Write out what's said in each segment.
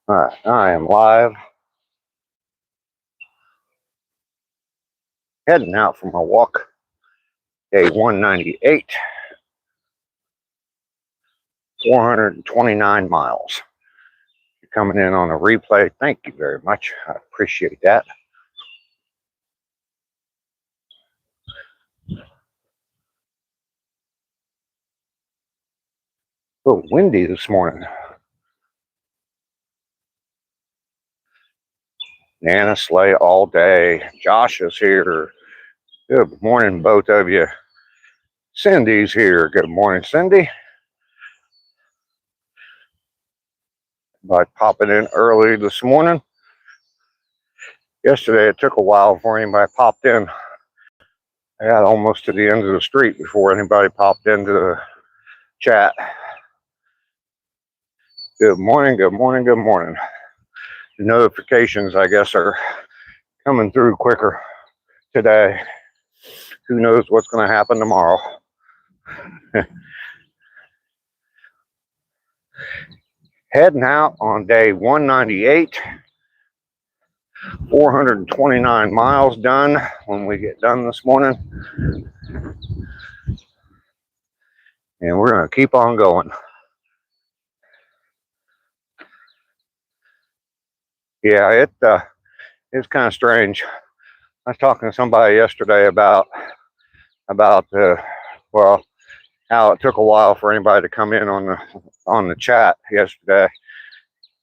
All right, I am live, heading out for my walk, day 198, 429 miles. You're coming in on a replay. Thank you very much. I appreciate that. A little windy this morning. Nana sleigh all day. Josh is here. Good morning, both of you. Cindy's here. Good morning, Cindy. By popping in early this morning. Yesterday, it took a while before anybody popped in. I got almost to the end of the street before anybody popped into the chat. Good morning, good morning, good morning. The notifications, I guess, are coming through quicker today. Who knows what's going to happen tomorrow? Heading out on day 198. 429 miles done when we get done this morning. And we're going to keep on going. Yeah, it's kind of strange. I was talking to somebody yesterday about well, how it took a while for anybody to come in on the chat yesterday.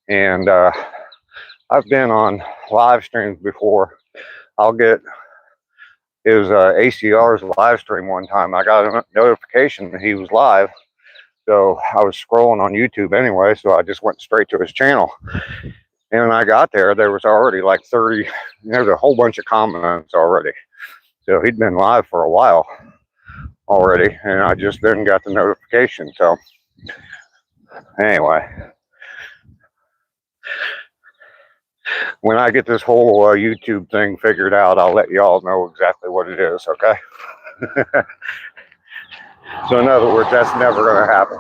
And I've been on live streams before. It was ACR's live stream one time. I got a notification that he was live. So I was scrolling on YouTube anyway, so I just went straight to his channel. And when I got there, there was already like 30, there's a whole bunch of comments already. So he'd been live for a while already, and I just then got the notification. So anyway, when I get this whole YouTube thing figured out, I'll let y'all know exactly what it is, okay? So in other words, that's never going to happen.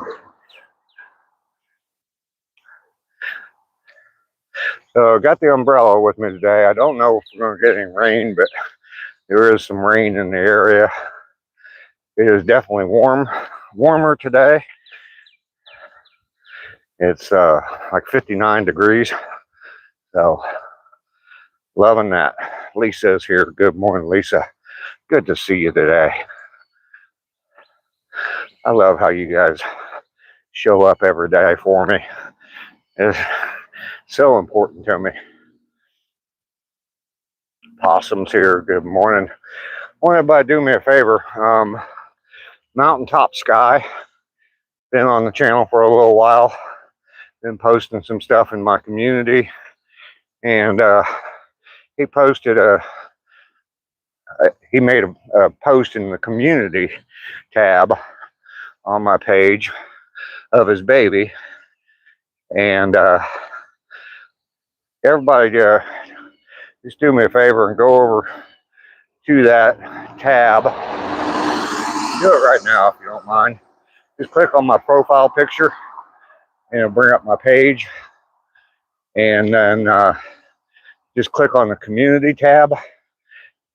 So got the umbrella with me today. I don't know if we're going to get any rain, but there is some rain in the area. It is definitely warmer today. It's like 59 degrees. So loving that. Lisa's here. Good morning, Lisa. Good to see you today. I love how you guys show up every day for me. It's so important to me. Possum's here. Good morning. I want everybody to do me a favor. Mountaintop Sky. Been on the channel for a little while. Been posting some stuff in my community. And he made a post in the community tab on my page of his baby. And everybody just do me a favor and go over to that tab. Do it right now if you don't mind. Just click on my profile picture and it'll bring up my page. And then just click on the community tab.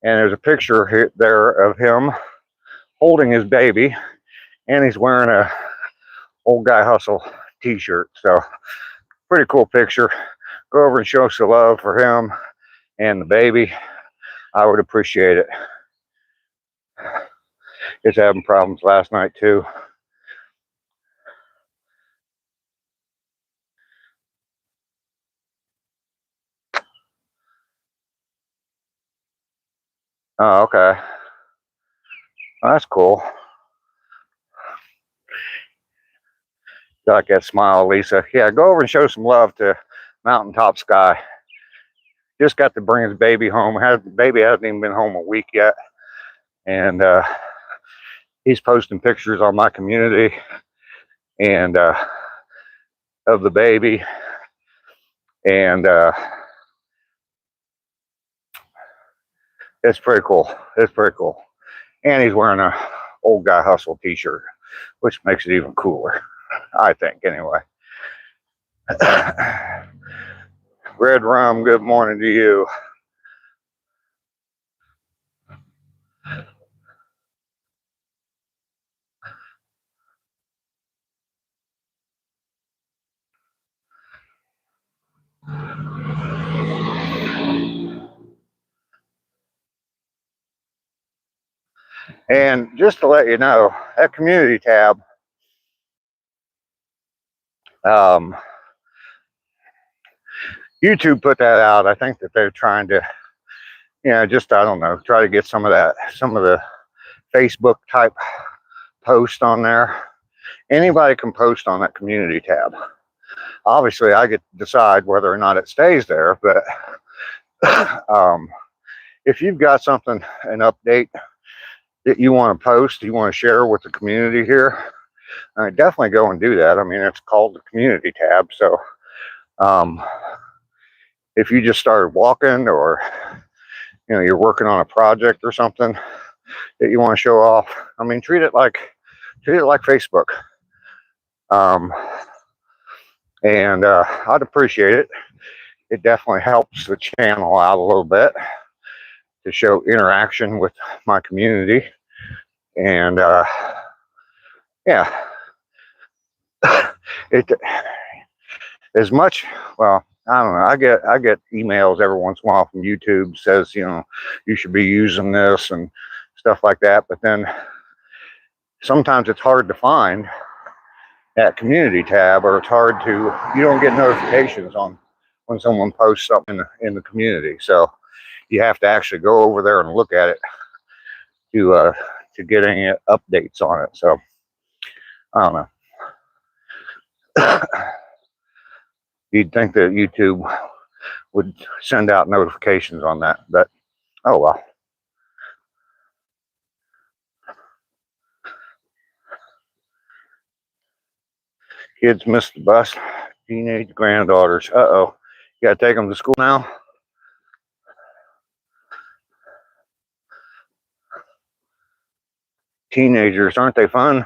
And there's a picture there of him holding his baby. And he's wearing a Old Guy Hustle t-shirt. So pretty cool picture. Go over and show some love for him and the baby. I would appreciate it. He's having problems last night too. Oh, okay. Well, that's cool. Got that smile, Lisa. Yeah, go over and show some love to Mountaintop Sky. Just got to bring his baby home. The baby hasn't even been home a week yet. And he's posting pictures on my community and of the baby. And it's pretty cool. It's pretty cool. And he's wearing a Old Guy Hustle t-shirt, which makes it even cooler, I think, anyway. Red Rum, good morning to you. And just to let you know, that community tab, YouTube put that out. I think that they're trying to, just, I don't know, try to get some of the Facebook type post on there. Anybody can post on that community tab. Obviously, I get to decide whether or not it stays there, but if you've got something, an update that you want to post, you want to share with the community here, definitely go and do that. I mean, it's called the community tab. So if you just started walking, or you're working on a project or something that you want to show off, I mean, treat it like Facebook. And I'd appreciate it. It definitely helps the channel out a little bit to show interaction with my community. And yeah, it as much, well, I don't know, I get emails every once in a while from YouTube says, you should be using this and stuff like that, but then sometimes it's hard to find that community tab, or it's hard to, you don't get notifications on when someone posts something in the community. So you have to actually go over there and look at it to get any updates on it. So I don't know. You'd think that YouTube would send out notifications on that, but oh well. Kids missed the bus. Teenage granddaughters. Uh-oh. You gotta take them to school now? Teenagers, aren't they fun?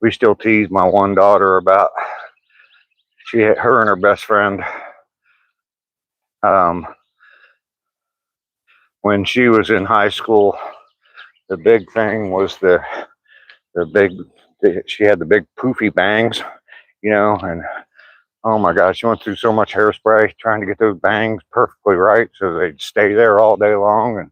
We still tease my one daughter about, her and her best friend, when she was in high school, the big thing was she had the big poofy bangs, and oh my gosh, she went through so much hairspray trying to get those bangs perfectly right so they'd stay there all day long. And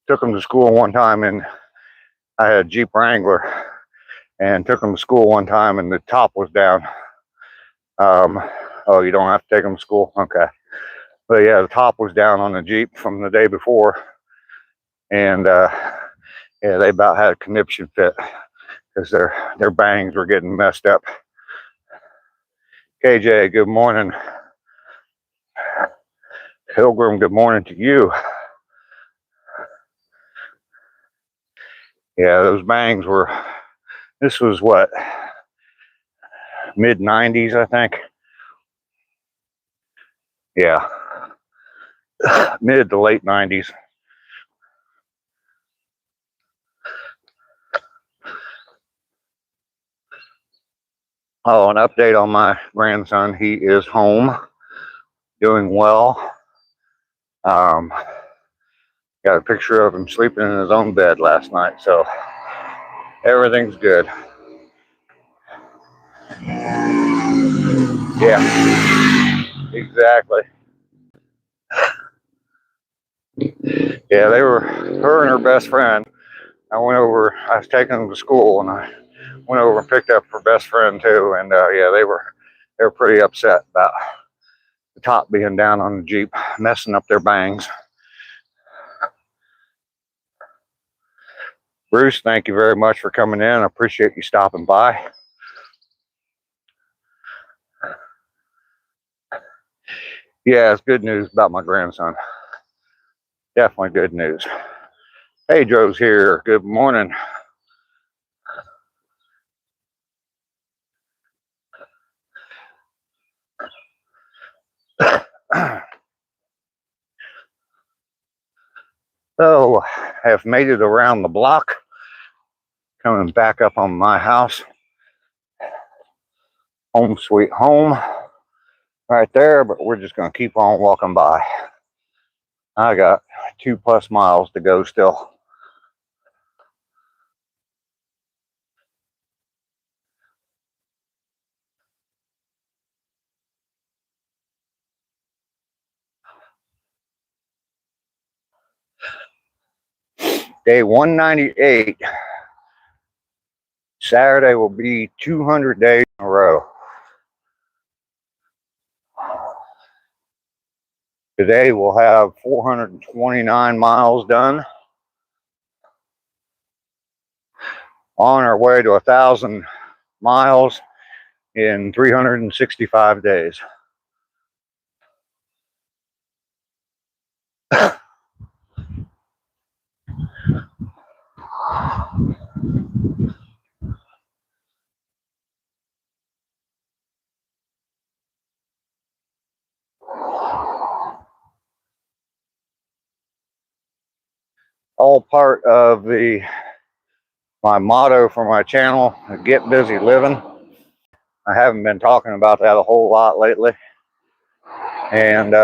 took them to school one time, and I had a Jeep Wrangler, and took them to school one time, and the top was down. Oh, you don't have to take them to school? Okay. But yeah, the top was down on the Jeep from the day before, and yeah, they about had a conniption fit because their bangs were getting messed up. KJ, good morning. Pilgrim, good morning to you. Yeah, those bangs were, this was what, mid 90s, I think. Yeah, mid to late 90s. Oh, an update on my grandson. He is home, doing well. Got a picture of him sleeping in his own bed last night, so everything's good. Yeah, exactly. Yeah, they were, her and her best friend. I was taking them to school, and I went over and picked up her best friend too. And yeah, they were pretty upset about the top being down on the Jeep, messing up their bangs. Bruce, thank you very much for coming in. I appreciate you stopping by. Yeah, it's good news about my grandson. Definitely good news. Pedro's here. Good morning. So I have made it around the block, coming back up on my house. Home sweet home right there, but we're just going to keep on walking by. I got 2+ miles to go still. Day 198. Saturday will be 200 days in a row. Today we'll have 429 miles done. On our way to 1,000 miles in 365 days. All part of my motto for my channel, get busy living. I haven't been talking about that a whole lot lately. And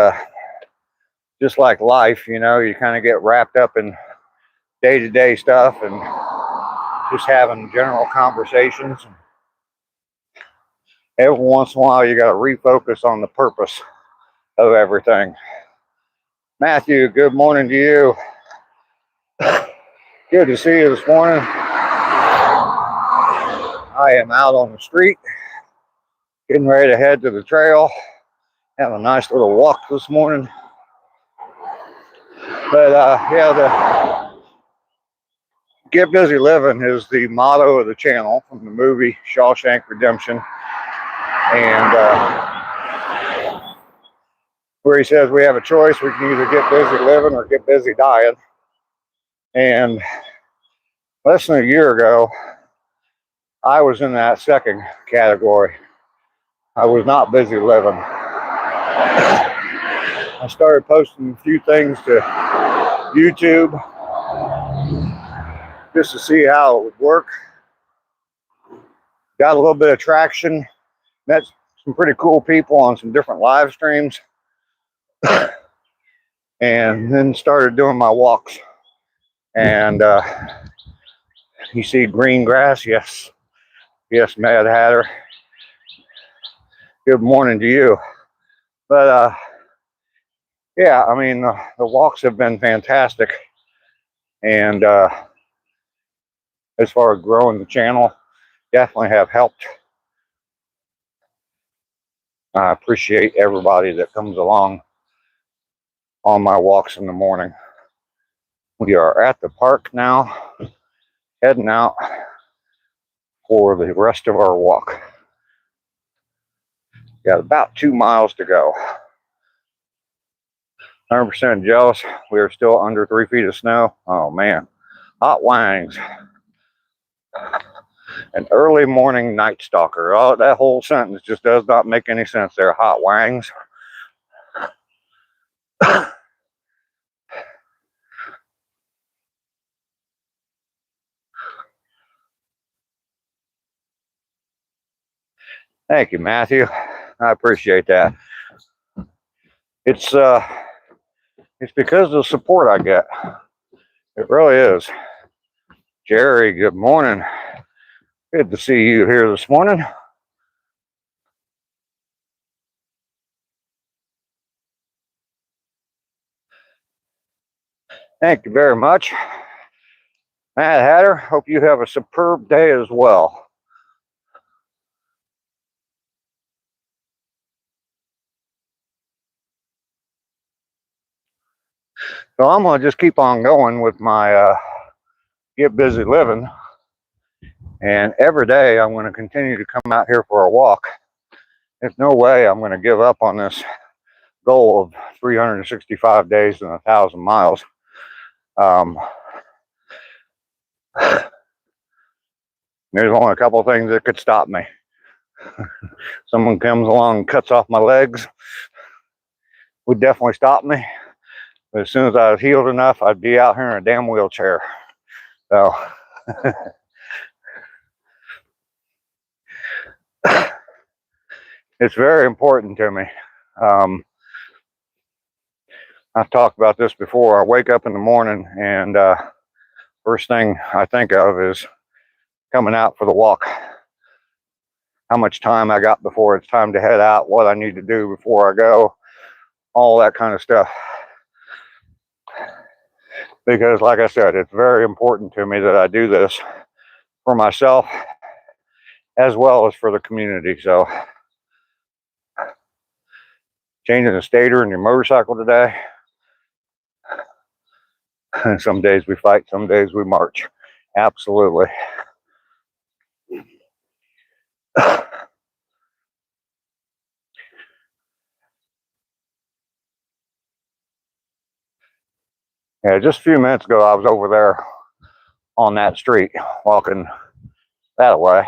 just like life, you know, you kind of get wrapped up in day-to-day stuff and just having general conversations. Every once in a while, you got to refocus on the purpose of everything. Matthew, good morning to you. Good to see you this morning. I am out on the street, getting ready to head to the trail. Have a nice little walk this morning. But yeah, the get busy living is the motto of the channel from the movie Shawshank Redemption. And where he says we have a choice, we can either get busy living or get busy dying. And less than a year ago, I was in that second category. I was not busy living. I started posting a few things to YouTube just to see how it would work. Got a little bit of traction, met some pretty cool people on some different live streams, and then started doing my walks. And you see green grass? Yes, Mad Hatter. Good morning to you. But yeah, I mean, the walks have been fantastic. And as far as growing the channel, definitely have helped. I appreciate everybody that comes along on my walks in the morning. We are at the park now, heading out for the rest of our walk. Got about 2 miles to go. 100% jealous. We are still under 3 feet of snow. Oh man, hot wangs. An early morning night stalker. Oh, that whole sentence just does not make any sense there. Hot wangs. Thank you, Matthew. I appreciate that. It's because of the support I get. It really is. Jerry, good morning. Good to see you here this morning. Thank you very much. Mad Hatter, hope you have a superb day as well. So I'm going to just keep on going with my get busy living. And every day I'm going to continue to come out here for a walk. There's no way I'm going to give up on this goal of 365 days and 1,000 miles. There's only a couple of things that could stop me. Someone comes along and cuts off my legs would definitely stop me. But as soon as I was healed enough, I'd be out here in a damn wheelchair. So it's very important to me. I've talked about this before. I wake up in the morning and first thing I think of is coming out for the walk. How much time I got before it's time to head out, what I need to do before I go, all that kind of stuff. Because like I said, it's very important to me that I do this for myself as well as for the community. So changing the stator in your motorcycle today. Some days we fight, some days we march. Absolutely. Yeah, just a few minutes ago, I was over there on that street walking that way.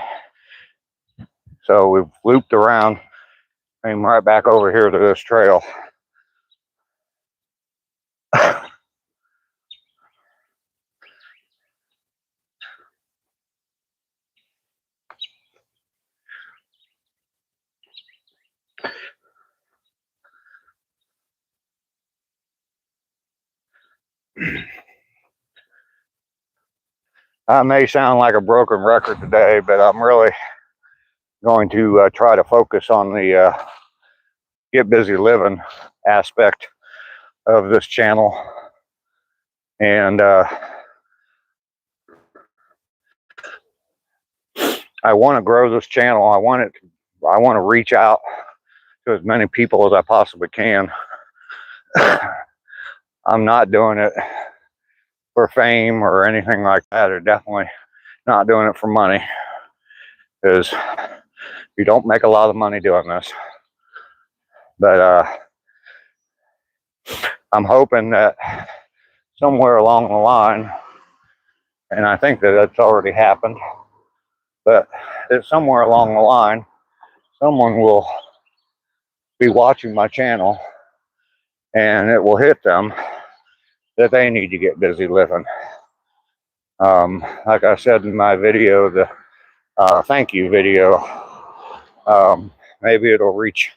So we've looped around, came right back over here to this trail. I may sound like a broken record today, but I'm really going to try to focus on the get busy living aspect of this channel. And I want to grow this channel. I want to reach out to as many people as I possibly can. I'm not doing it for fame or anything like that, or definitely not doing it for money, because you don't make a lot of money doing this. But I'm hoping that somewhere along the line, and I think that that's already happened, but that somewhere along the line, someone will be watching my channel and it will hit them that they need to get busy living. Like I said in my video, the thank you video, maybe it'll reach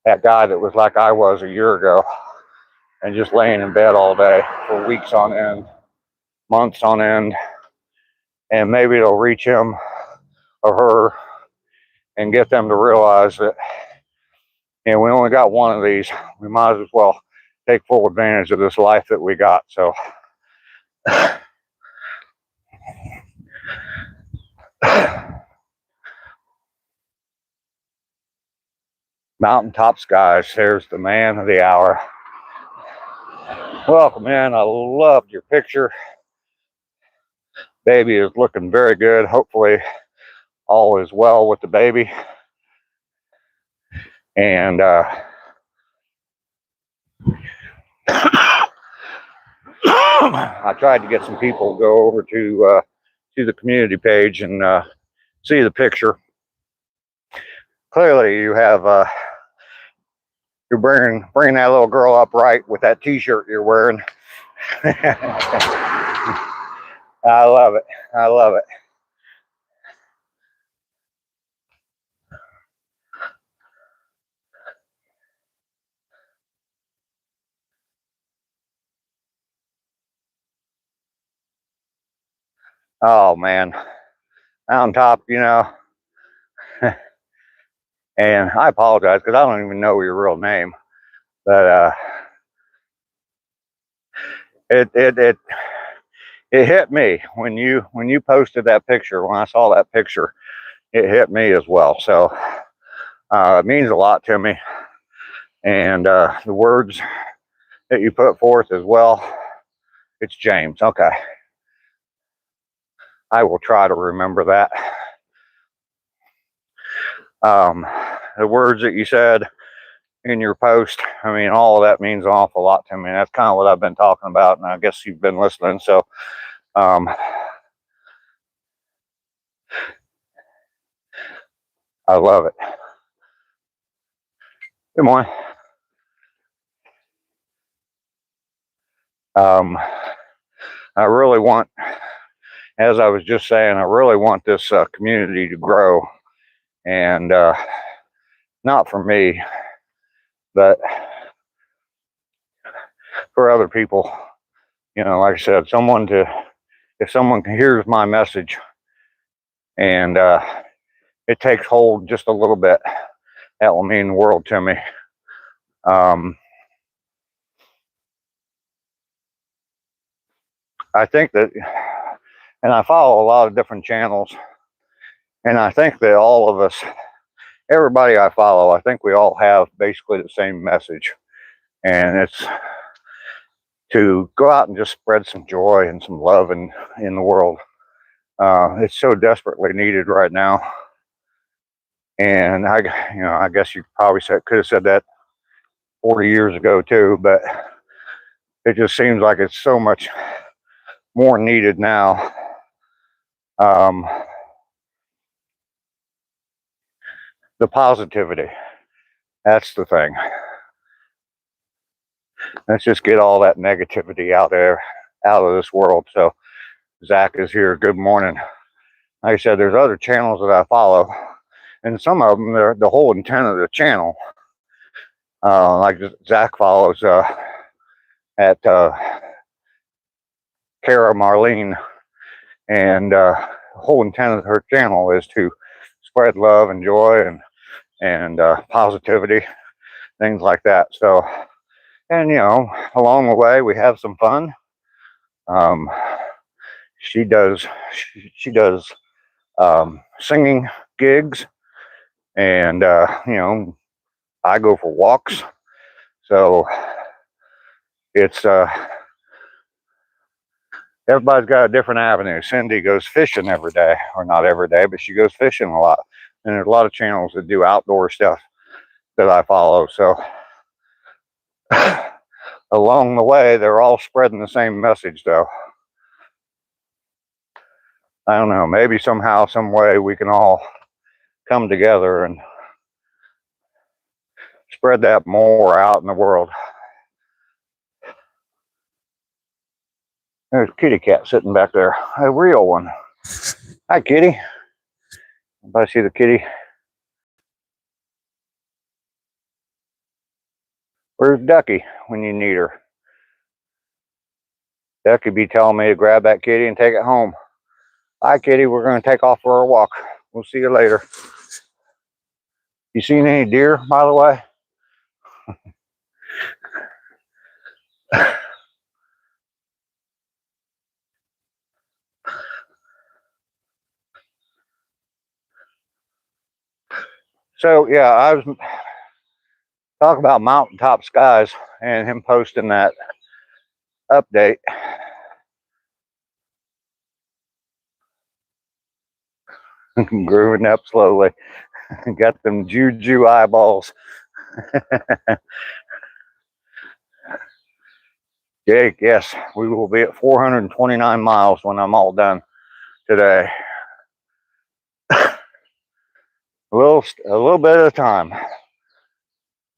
that guy that was like I was a year ago and just laying in bed all day for weeks on end, months on end, and maybe it'll reach him or her and get them to realize that, you know, we only got one of these. We might as well take full advantage of this life that we got. So mountaintop skies, there's the man of the hour. Welcome in. I loved your picture. Baby is looking very good. Hopefully all is well with the baby. And I tried to get some people to go over to the community page and see the picture. Clearly you have you're bringing that little girl up right with that t-shirt you're wearing. I love it. I love it. Oh man, mountaintop, you know. And I apologize because I don't even know your real name, but it hit me when you posted that picture. When I saw that picture, it hit me as well. So it means a lot to me, and the words that you put forth as well. It's James. Okay, I will try to remember that. The words that you said in your post, I mean, all of that means an awful lot to me. That's kind of what I've been talking about, and I guess you've been listening. So I love it. Good morning. I really want, as I was just saying, I really want this community to grow, and not for me, but for other people. You know, like I said, if someone hears my message and it takes hold just a little bit, that will mean the world to me. I think that, and I follow a lot of different channels, and I think that all of us, everybody I follow, I think we all have basically the same message, and it's to go out and just spread some joy and some love in the world. It's so desperately needed right now, and I guess you probably could have said that 40 years ago too, but it just seems like it's so much more needed now. The positivity, that's the thing. Let's just get all that negativity out of this world. So Zach is here. Good morning. Like I said, there's other channels that I follow, and some of them, the whole intent of the channel, like Zach follows at Kara Marlene, and the whole intent of her channel is to spread love and joy and positivity, things like that. So, and along the way we have some fun. She does singing gigs, and I go for walks. So it's everybody's got a different avenue. Cindy goes fishing every day, or not every day, but she goes fishing a lot. And there's a lot of channels that do outdoor stuff that I follow. So along the way, they're all spreading the same message, though. I don't know, maybe somehow, some way we can all come together and spread that more out in the world. There's a kitty cat sitting back there, a real one. Hi, kitty. Anybody see the kitty? Where's Ducky when you need her? Ducky be telling me to grab that kitty and take it home. Hi, kitty. We're going to take off for a walk. We'll see you later. You seen any deer, by the way? So, yeah, I was talking about mountaintop skies and him posting that update. Grooving up slowly. Got them juju eyeballs. Jake, yes, we will be at 429 miles when I'm all done today. A little bit at a time.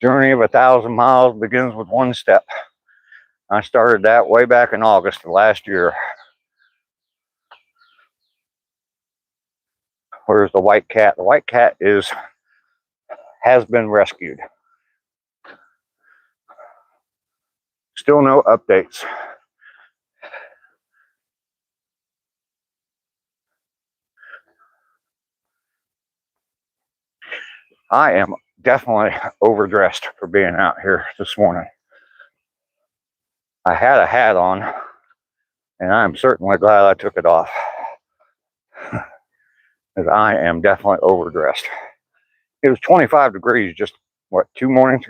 Journey of 1,000 miles begins with one step. I started that way back in August of last year. Where's the white cat? The white cat has been rescued. Still no updates. I am definitely overdressed for being out here this morning. I had a hat on, and I'm certainly glad I took it off, because I am definitely overdressed. It was 25 degrees just, what, 3 mornings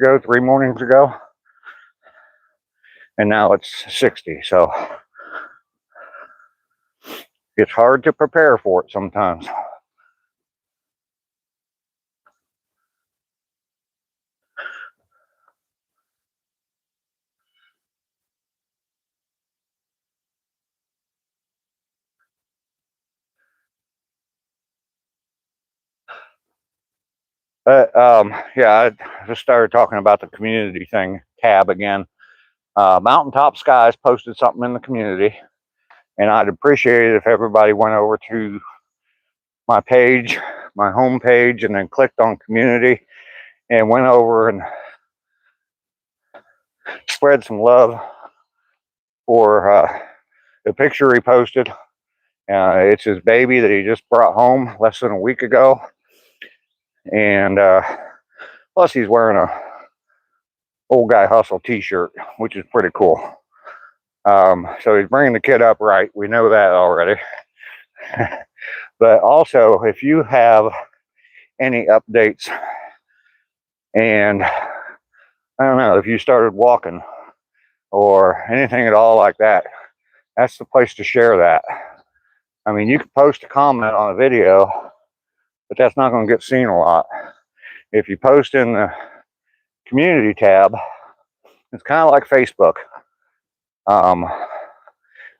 ago? And now it's 60, so it's hard to prepare for it sometimes. But yeah, I just started talking about the community thing tab again. Mountaintop Skies posted something in the community, and I'd appreciate it if everybody went over to my page, my home page, and then clicked on community and went over and spread some love for the picture he posted. It's his baby that he just brought home less than a week ago, and plus he's wearing a Old Guy Hustle t-shirt, which is pretty cool. So he's bringing the kid up right. We know that already. But also, if you have any updates, and I don't know, if you started walking or anything at all like that, that's the place to share that. I mean, you can post a comment on a video, but that's not going to get seen a lot. If you post in the community tab, it's kind of like Facebook.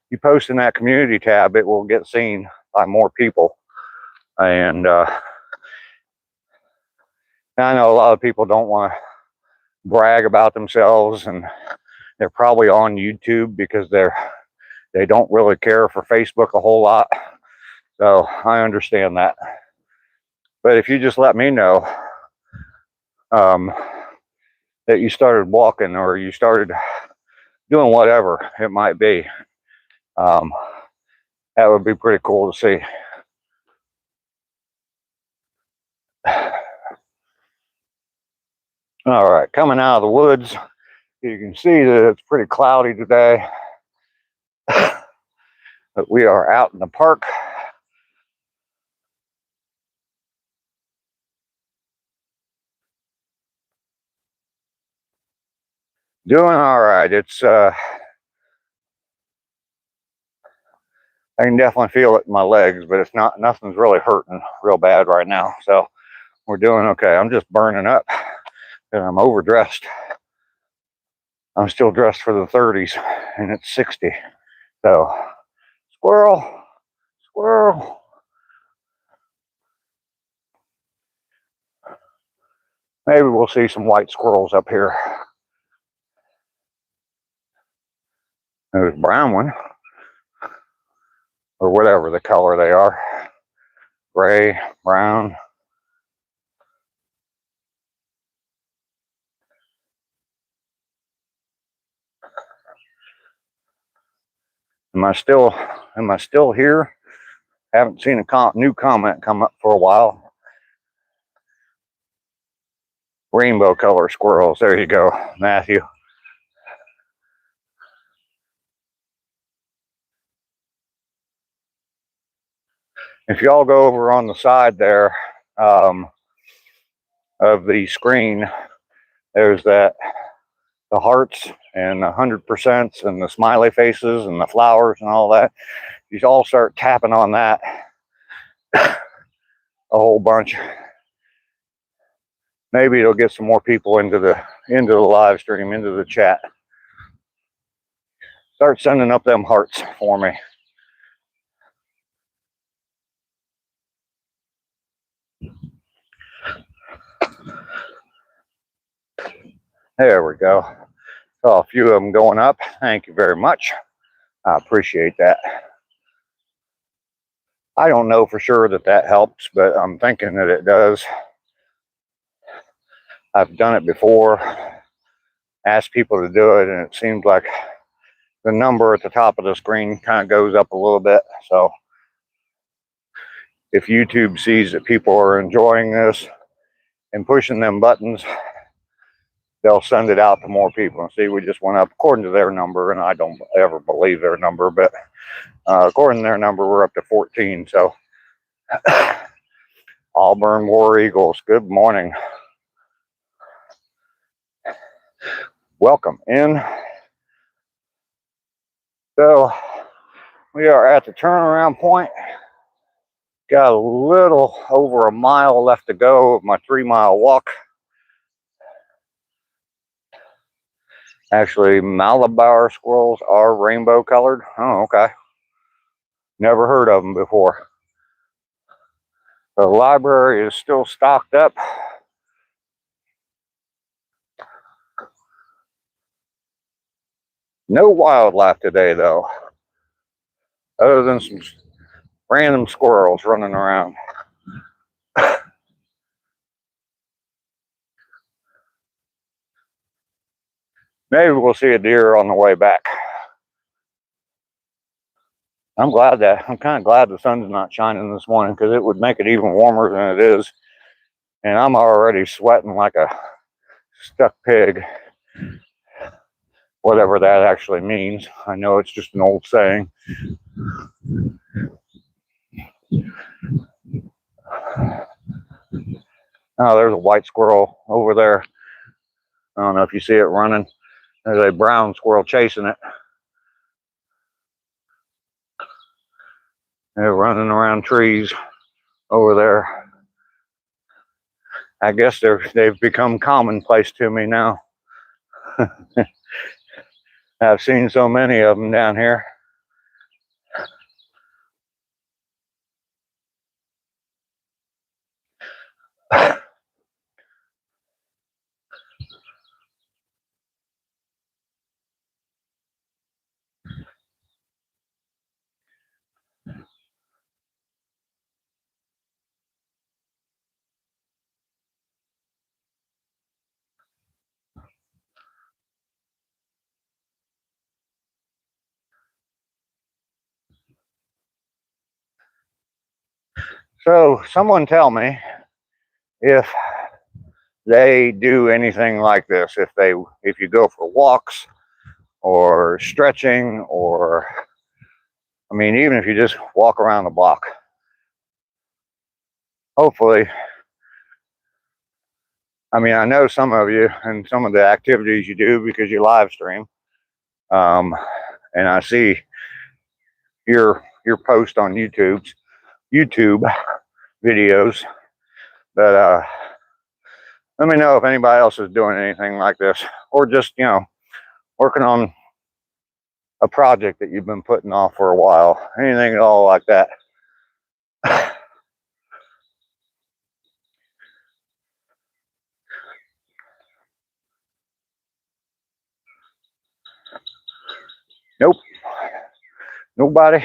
You post in that community tab, it will get seen by more people. And I know a lot of people don't want to brag about themselves, and they're probably on YouTube because they don't really care for Facebook a whole lot. So I understand that. But if you just let me know that you started walking or you started doing whatever it might be, that would be pretty cool to see. All right, coming out of the woods, you can see that it's pretty cloudy today, but we are out in the park. Doing all right. It's I can definitely feel it in my legs, but it's not, nothing's really hurting real bad right now. So we're doing okay. I'm just burning up and I'm overdressed. I'm still dressed for the 30s and it's 60. So squirrel, squirrel. Maybe we'll see some white squirrels up here. There's a brown one, or whatever the color they are. Gray, brown. Am I still here? Haven't seen a new comment come up for a while. Rainbow color squirrels. There you go, Matthew. If y'all go over on the side there of the screen, there's the hearts and the 100% and the smiley faces and the flowers and all that. You all start tapping on that a whole bunch. Maybe it'll get some more people into the live stream, into the chat. Start sending up them hearts for me. There we go. Saw a few of them going up. Thank you very much. I appreciate that. I don't know for sure that helps, but I'm thinking that it does. I've done it before, asked people to do it, and it seems like the number at the top of the screen kind of goes up a little bit. So if YouTube sees that people are enjoying this and pushing them buttons, they'll send it out to more people. And see, we just went up according to their number, and I don't ever believe their number, but according to their number, we're up to 14. So Auburn War Eagles, good morning. Welcome in. So we are at the turnaround point. Got a little over a mile left to go of my 3-mile walk. Actually, Malabar squirrels are rainbow colored. Oh, okay. Never heard of them before. The library is still stocked up. No wildlife today, though, other than some random squirrels running around. Maybe we'll see a deer on the way back. I'm kind of glad the sun's not shining this morning, because it would make it even warmer than it is. And I'm already sweating like a stuck pig, whatever that actually means. I know it's just an old saying. Oh, there's a white squirrel over there. I don't know if you see it running. There's a brown squirrel chasing it. They're running around trees over there. I guess they've become commonplace to me now. I've seen so many of them down here. So someone tell me if they do anything like this, if you go for walks or stretching, or I mean, even if you just walk around the block, hopefully, I mean, I know some of you and some of the activities you do because you live stream, and I see your post on YouTube videos. But let me know if anybody else is doing anything like this, or just, you know, working on a project that you've been putting off for a while. Anything at all like that. Nope. Nobody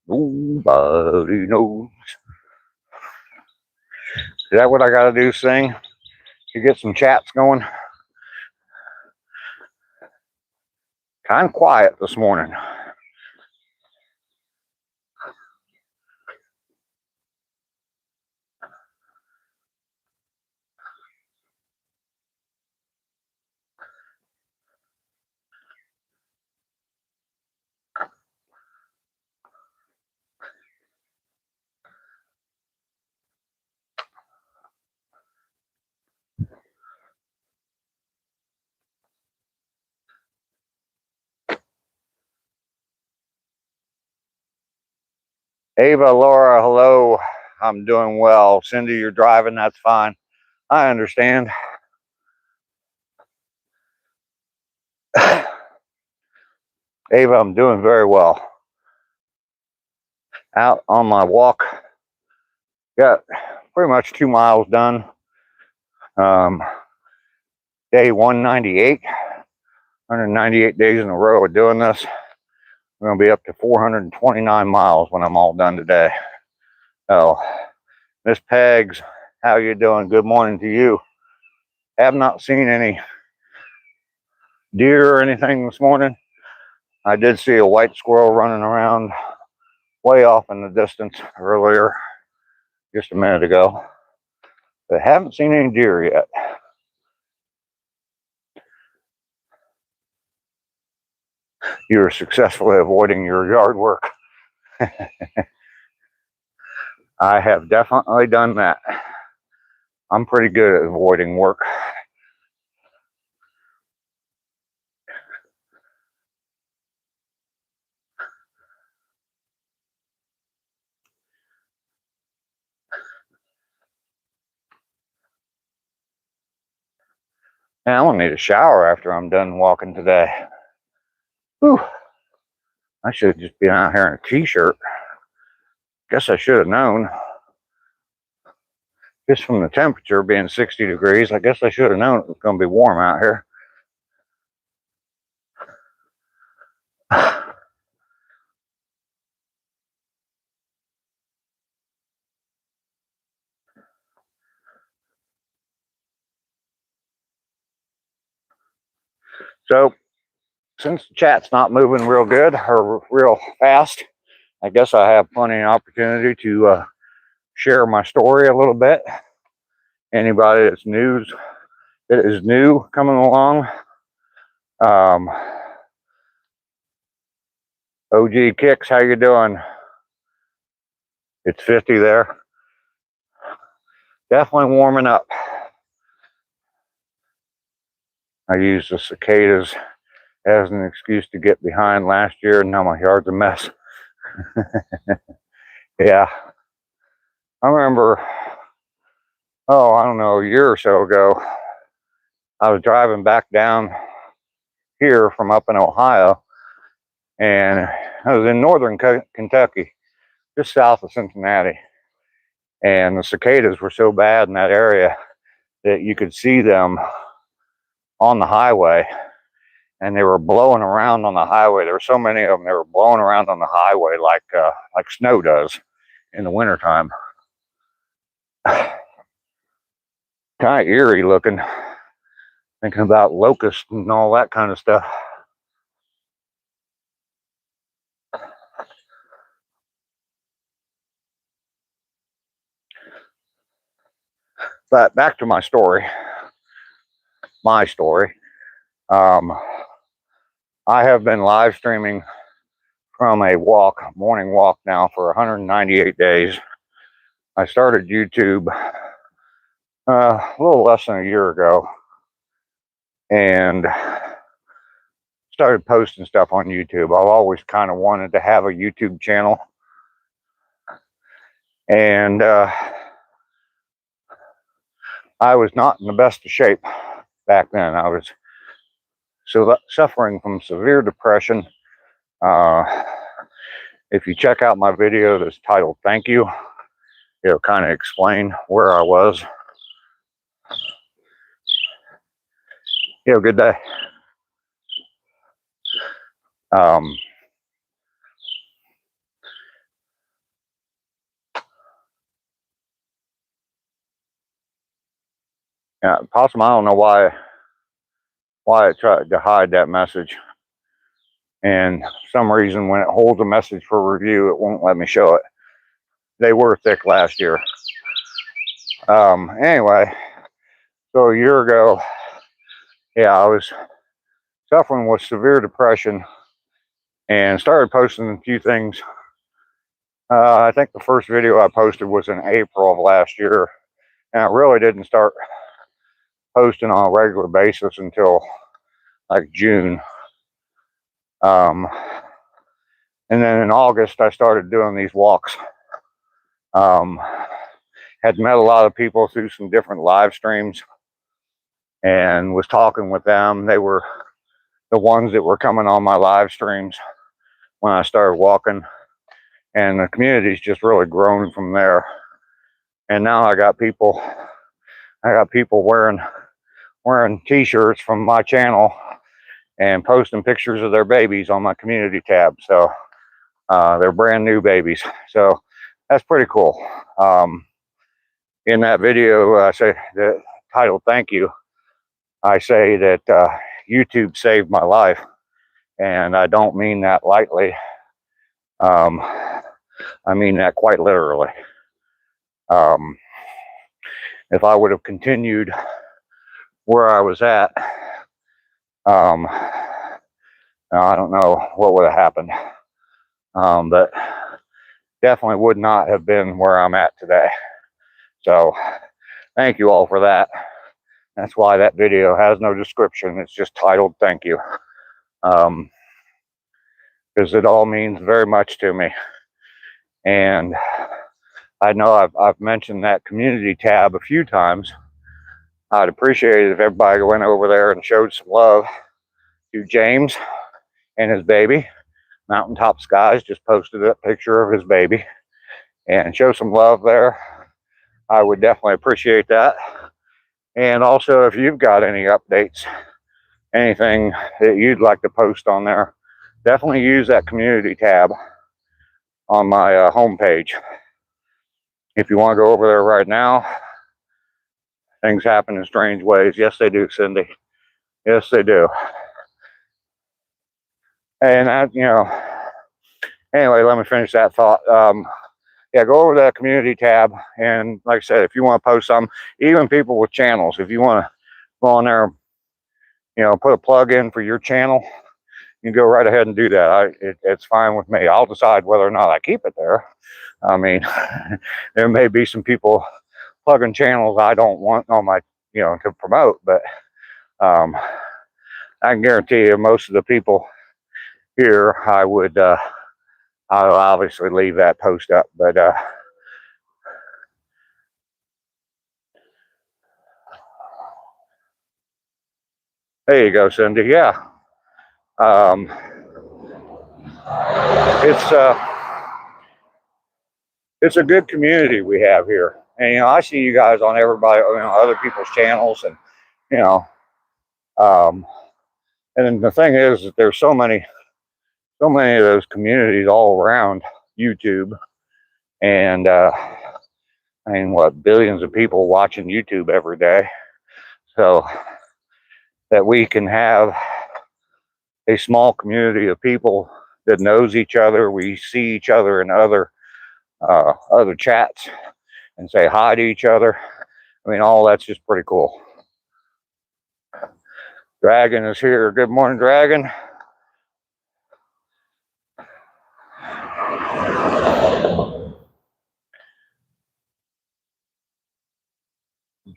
knows. Is that what I gotta do, sing, to get some chats going? Kind of quiet this morning. Ava, Laura, hello. I'm doing well. Cindy, you're driving, that's fine. I understand. Ava, I'm doing very well. Out on my walk. Got pretty much 2 miles done. Day 198. 198 days in a row of doing this. I'm going to be up to 429 miles when I'm all done today. Oh, Miss Pegs, how you doing? Good morning to you. Have not seen any deer or anything this morning. I did see a white squirrel running around way off in the distance earlier, just a minute ago. But haven't seen any deer yet. You're successfully avoiding your yard work. I have definitely done that. I'm pretty good at avoiding work. And I'm gonna need a shower after I'm done walking today. Whew. I should just be out here in a t-shirt. Guess I should have known. Just from the temperature being 60 degrees, I guess I should have known it was gonna be warm out here. So since the chat's not moving real good or real fast, I guess I have plenty of opportunity to share my story a little bit. Anybody that is new coming along, OG Kicks, how you doing? It's 50 there. Definitely warming up. I used the cicadas as an excuse to get behind last year, and now my yard's a mess. Yeah. I remember, I don't know, a year or so ago, I was driving back down here from up in Ohio, and I was in northern Kentucky, just south of Cincinnati. And the cicadas were so bad in that area that you could see them on the highway, and they were blowing around on the highway. There were so many of them, they were blowing around on the highway like snow does in the wintertime. Kind of eerie looking, thinking about locusts and all that kind of stuff. But back to my story. I have been live streaming from a morning walk now for 198 days. I started YouTube a little less than a year ago and started posting stuff on YouTube. I've always kind of wanted to have a YouTube channel, and I was not in the best of shape back then. I was suffering from severe depression. If you check out my video that's titled "Thank You," it'll kind of explain where I was. You have a good day. Yeah, Possum, I don't know why it tried to hide that message. And for some reason, when it holds a message for review, it won't let me show it. They were thick last year. Anyway, so a year ago, yeah, I was suffering with severe depression and started posting a few things. I think the first video I posted was in April of last year, and I really didn't start posting on a regular basis until like June. And then in August, I started doing these walks. Had met a lot of people through some different live streams and was talking with them. They were the ones that were coming on my live streams when I started walking, and the community's just really grown from there. And now I got people wearing t-shirts from my channel and posting pictures of their babies on my community tab. So they're brand new babies, so that's pretty cool. In that video, I say the title "Thank You," I say that YouTube saved my life, and I don't mean that lightly. I mean that quite literally. If I would have continued where I was at, I don't know what would have happened, but definitely would not have been where I'm at today. So thank you all for that. That's why that video has no description. It's just titled "Thank You," because it all means very much to me. And I know I've mentioned that community tab a few times. I'd appreciate it if everybody went over there and showed some love to James and his baby. Mountaintop Skies just posted a picture of his baby, and show some love there. I would definitely appreciate that. And also, if you've got any updates, anything that you'd like to post on there, definitely use that community tab on my homepage. If you want to go over there right now, things happen in strange ways. Yes, they do, Cindy. Yes, they do. And that, you know, anyway, let me finish that thought. Yeah, go over to that community tab, and like I said, if you want to post something, even people with channels, if you want to go on there, you know, put a plug in for your channel, you can go right ahead and do that. It's fine with me. I'll decide whether or not I keep it there. I mean, there may be some people plugging channels I don't want on my, you know, to promote, but I can guarantee you most of the people here, I'll obviously leave that post up, but there you go, Cindy. Yeah, it's it's a good community we have here, and you know, I see you guys on everybody, you know, other people's channels, and you know, um, and then the thing is that there's so many of those communities all around YouTube, and I mean, what, billions of people watching YouTube every day, so that we can have a small community of people that knows each other. We see each other in other chats and say hi to each other. I mean, all that's just pretty cool. Dragon is here. Good morning, Dragon.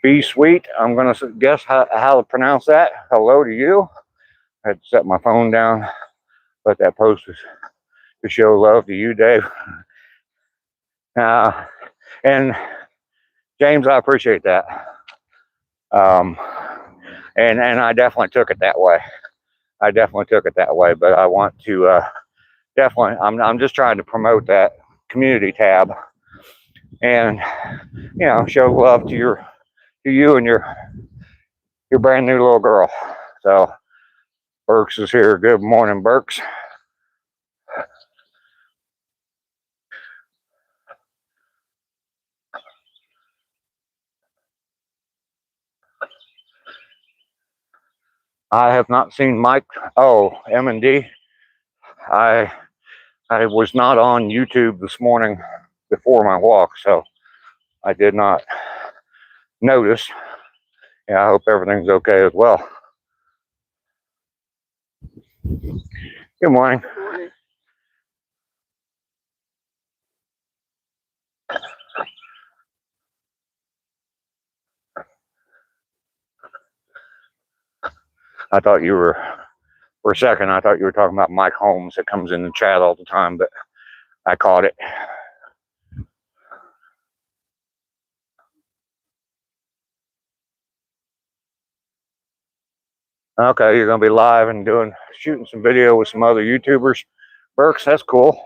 Be sweet. I'm going to guess how to pronounce that. Hello to you. I had to set my phone down, but that post is to show love to you, Dave. And James, I appreciate that. And I definitely took it that way. But I want to definitely. I'm just trying to promote that community tab, and you know, show love to you and your brand new little girl. So Burks is here. Good morning, Burks. I have not seen Mike. Oh, M&D. I was not on YouTube this morning before my walk, so I did not notice. Yeah, I hope everything's okay as well. Good morning. I thought you were, for a second, I thought you were talking about Mike Holmes that comes in the chat all the time, but I caught it. Okay, you're going to be live and shooting some video with some other YouTubers. Burks, that's cool.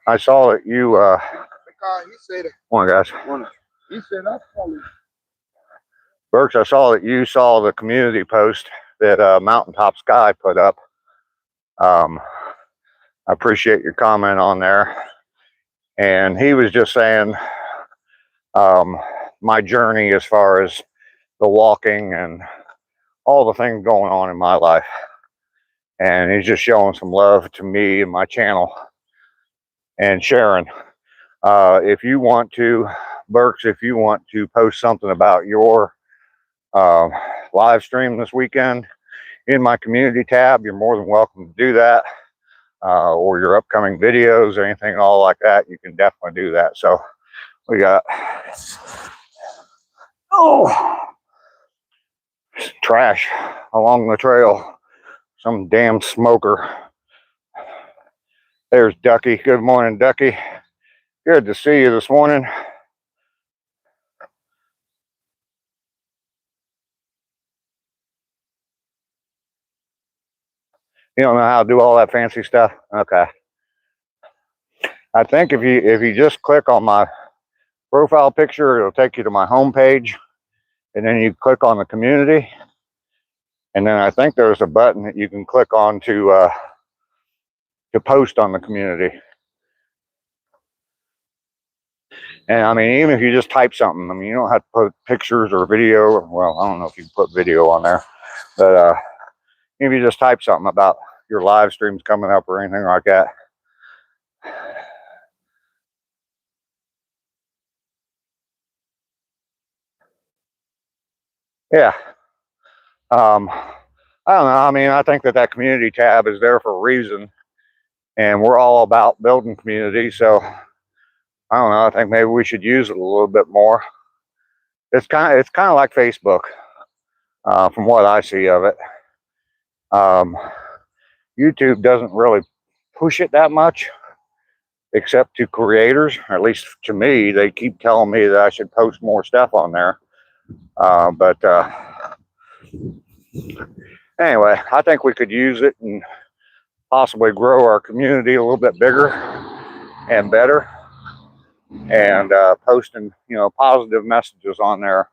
I saw that you, come on, guys. Burks, I saw that you saw the community post that Mountaintop Sky put up. I appreciate your comment on there. And he was just saying my journey as far as the walking and all the things going on in my life. And he's just showing some love to me and my channel. And Sharon, if you want to, Burks, if you want to post something about your live stream this weekend in my community tab, you're more than welcome to do that. Or your upcoming videos or anything all like that, you can definitely do that. So we got trash along the trail. Some damn smoker. There's Ducky. Good morning, Ducky. Good to see you this morning. You don't know how to do all that fancy stuff? Okay. I think if you just click on my profile picture, it'll take you to my home page, and then you click on the community, and then I think there's a button that you can click on to post on the community. And I mean, even if you just type something, I mean, you don't have to put pictures or video. Well, I don't know if you can put video on there, but If you just type something about your live streams coming up or anything like that. Yeah. I don't know. I mean, I think that community tab is there for a reason, and we're all about building community. So I don't know. I think maybe we should use it a little bit more. It's kind of like Facebook, from what I see of it. YouTube doesn't really push it that much, except to creators. Or at least to me, they keep telling me that I should post more stuff on there. But anyway, I think we could use it and possibly grow our community a little bit bigger and better, and posting, positive messages on there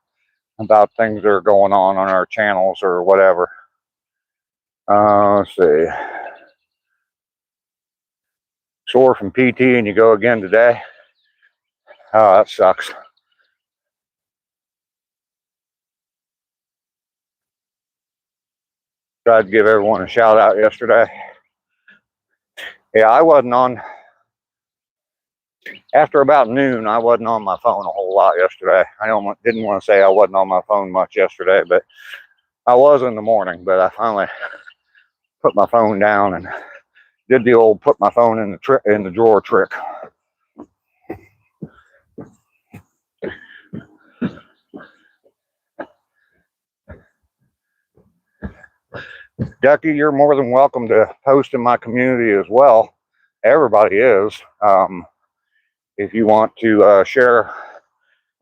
about things that are going on our channels or whatever. Let's see. Sore from PT and you go again today. Oh, that sucks. Tried to give everyone a shout out yesterday. Yeah, I wasn't on. After about noon, I wasn't on my phone a whole lot yesterday. I didn't want to say I wasn't on my phone much yesterday, but I was in the morning. But I finally put my phone down and did the old put my phone in the drawer trick. Ducky, you're more than welcome to post in my community as well. Everybody is. If you want to share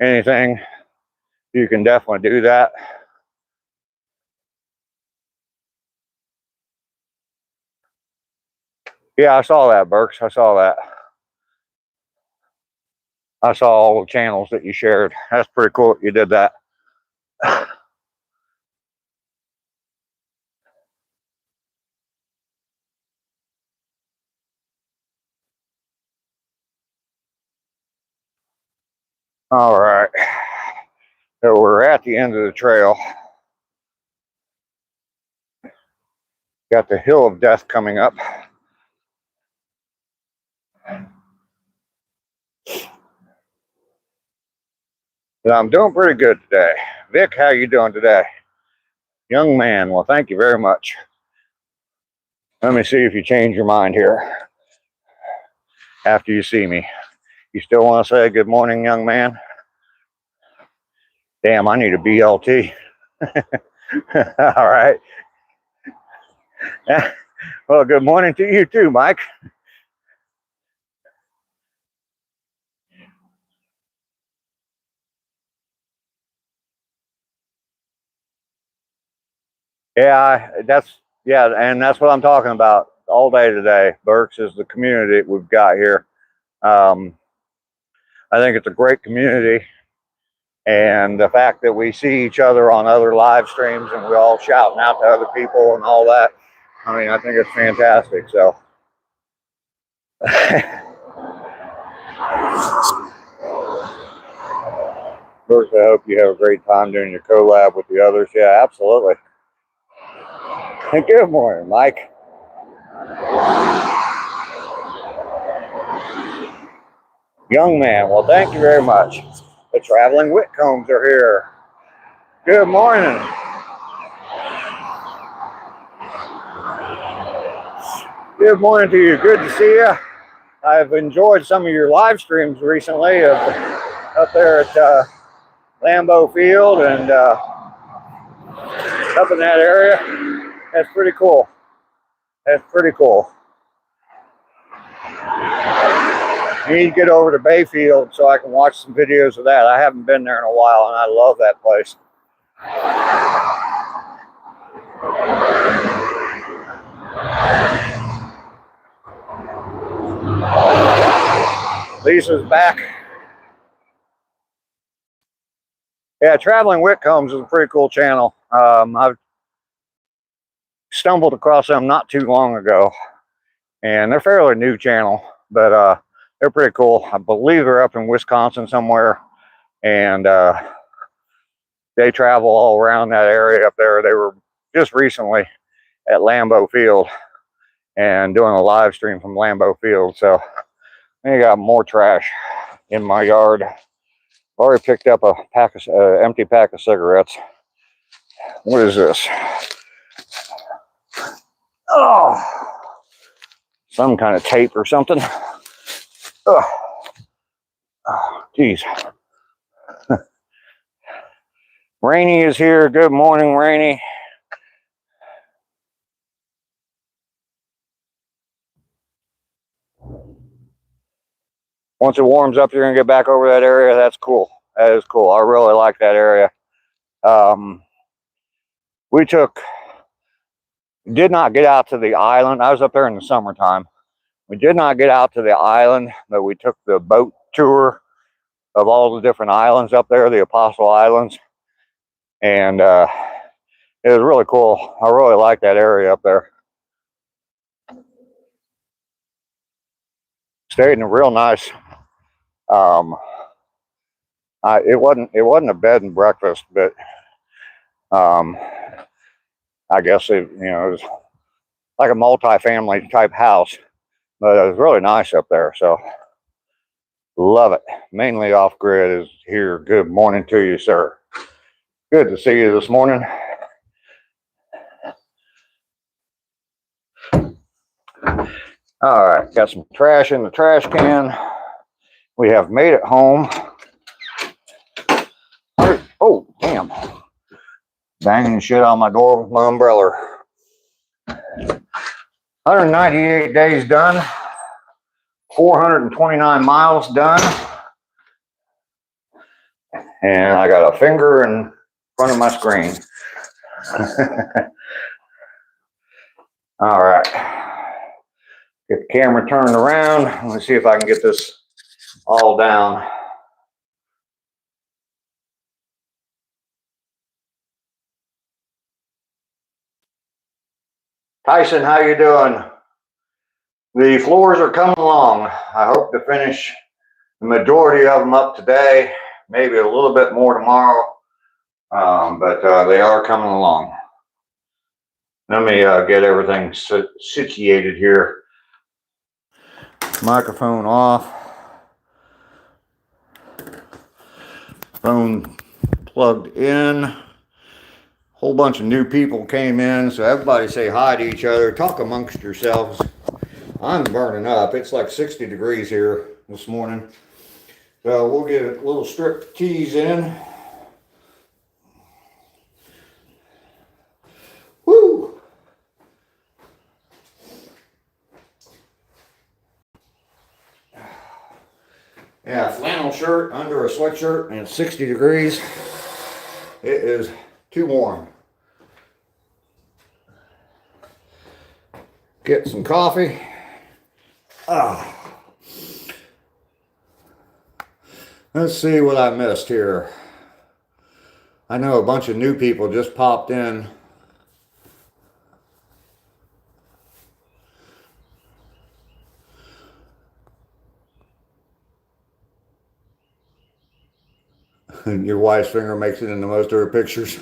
anything, you can definitely do that. Yeah, I saw that, Burks. I saw that. I saw all the channels that you shared. That's pretty cool that you did that. All right. So we're at the end of the trail. Got the Hill of Death coming up. But I'm doing pretty good today. Vic, how you doing today? Young man, well, thank you very much. Let me see if you change your mind here after you see me. You still want to say good morning, young man? Damn, I need a BLT. All right. Well, good morning to you too, Mike. Yeah, and that's what I'm talking about all day today. Burks is the community that we've got here. I think it's a great community, and the fact that we see each other on other live streams and we're all shouting out to other people and all that, I mean, I think it's fantastic. So Burks, I hope you have a great time doing your collab with the others. Yeah, absolutely. And good morning, Mike. Young man, well, thank you very much. The traveling Whitcombs are here. Good morning. Good morning to you. Good to see you. I've enjoyed some of your live streams recently up there at Lambeau Field and up in that area. That's pretty cool. That's pretty cool. I need to get over to Bayfield so I can watch some videos of that. I haven't been there in a while, and I love that place. Lisa's back. Yeah, Traveling Whitcombs is a pretty cool channel. I've stumbled across them not too long ago, and they're a fairly new channel, but they're pretty cool. I believe they're up in Wisconsin somewhere, and they travel all around that area up there. They were just recently at Lambeau Field and doing a live stream from Lambeau Field. So I got more trash in my yard. Already picked up a empty pack of cigarettes. What is this? Oh, some kind of tape or something. Oh, geez. Rainy is here. Good morning, Rainy. Once it warms up, you're gonna get back over that area. That's cool. That is cool. I really like that area. We did not get out to the island. I was up there in the summertime. We did not get out to the island, but we took the boat tour of all the different islands up there, the Apostle Islands. And it was really cool. I really like that area up there. Stayed in a real nice, it wasn't a bed and breakfast, but I guess it was like a multi-family type house, but it was really nice up there. So love it. Mainly off grid is here. Good morning to you, sir. Good to see you this morning. All right, got some trash in the trash can. We have made it home. Oh, damn. Banging shit on my door with my umbrella. 198 days done. 429 miles done. And I got a finger in front of my screen. All right. Get the camera turned around. Let me see if I can get this all down. Tyson, how you doing? The floors are coming along. I hope to finish the majority of them up today, maybe a little bit more tomorrow, but they are coming along. Let me get everything situated here. Microphone off. Phone plugged in. Whole bunch of new people came in, so everybody say hi to each other. Talk amongst yourselves. I'm burning up. It's like 60 degrees here this morning. So we'll get a little strip tease in. Woo! Yeah, flannel shirt under a sweatshirt and it's 60 degrees. It is too warm. Get some coffee. Let's see what I missed here. I know a bunch of new people just popped in. Your wife's finger makes it into most of her pictures.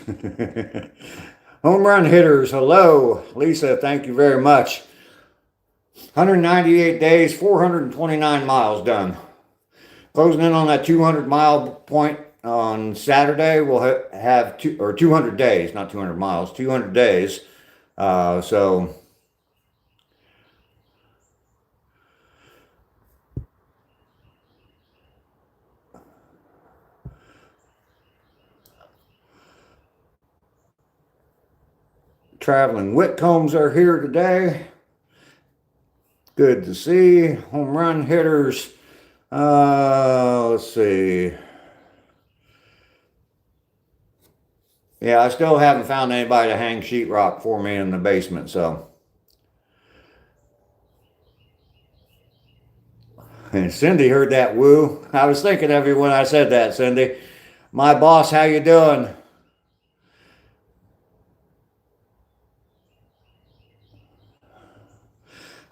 Home run hitters, hello. Lisa, thank you very much. 198 days, 429 miles done. Closing in on that 200 mile point on Saturday. We'll have 200 days, not 200 miles, 200 days. So traveling Whitcombs are here today. Good to see. Home run hitters. Let's see. Yeah, I still haven't found anybody to hang sheetrock for me in the basement, so. And Cindy heard that woo. I was thinking of you when I said that, Cindy. My boss, how you doing?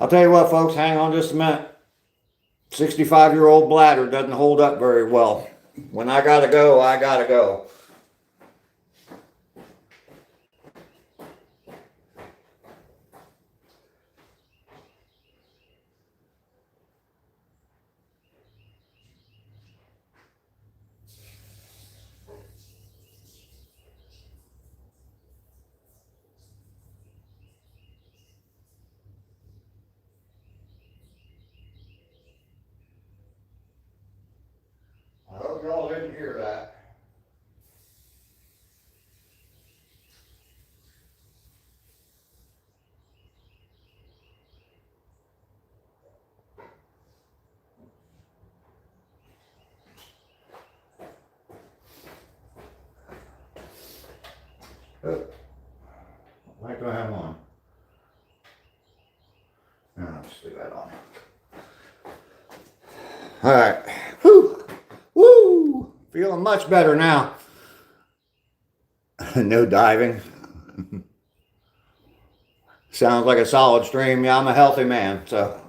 I'll tell you what, folks, hang on just a minute. 65-year-old bladder doesn't hold up very well. When I gotta go, I gotta go. hear that. Oh, what do I have on? No, let's leave that on. All right. Whew. Woo! Feeling much better now. No diving. Sounds like a solid stream. Yeah, I'm a healthy man, so.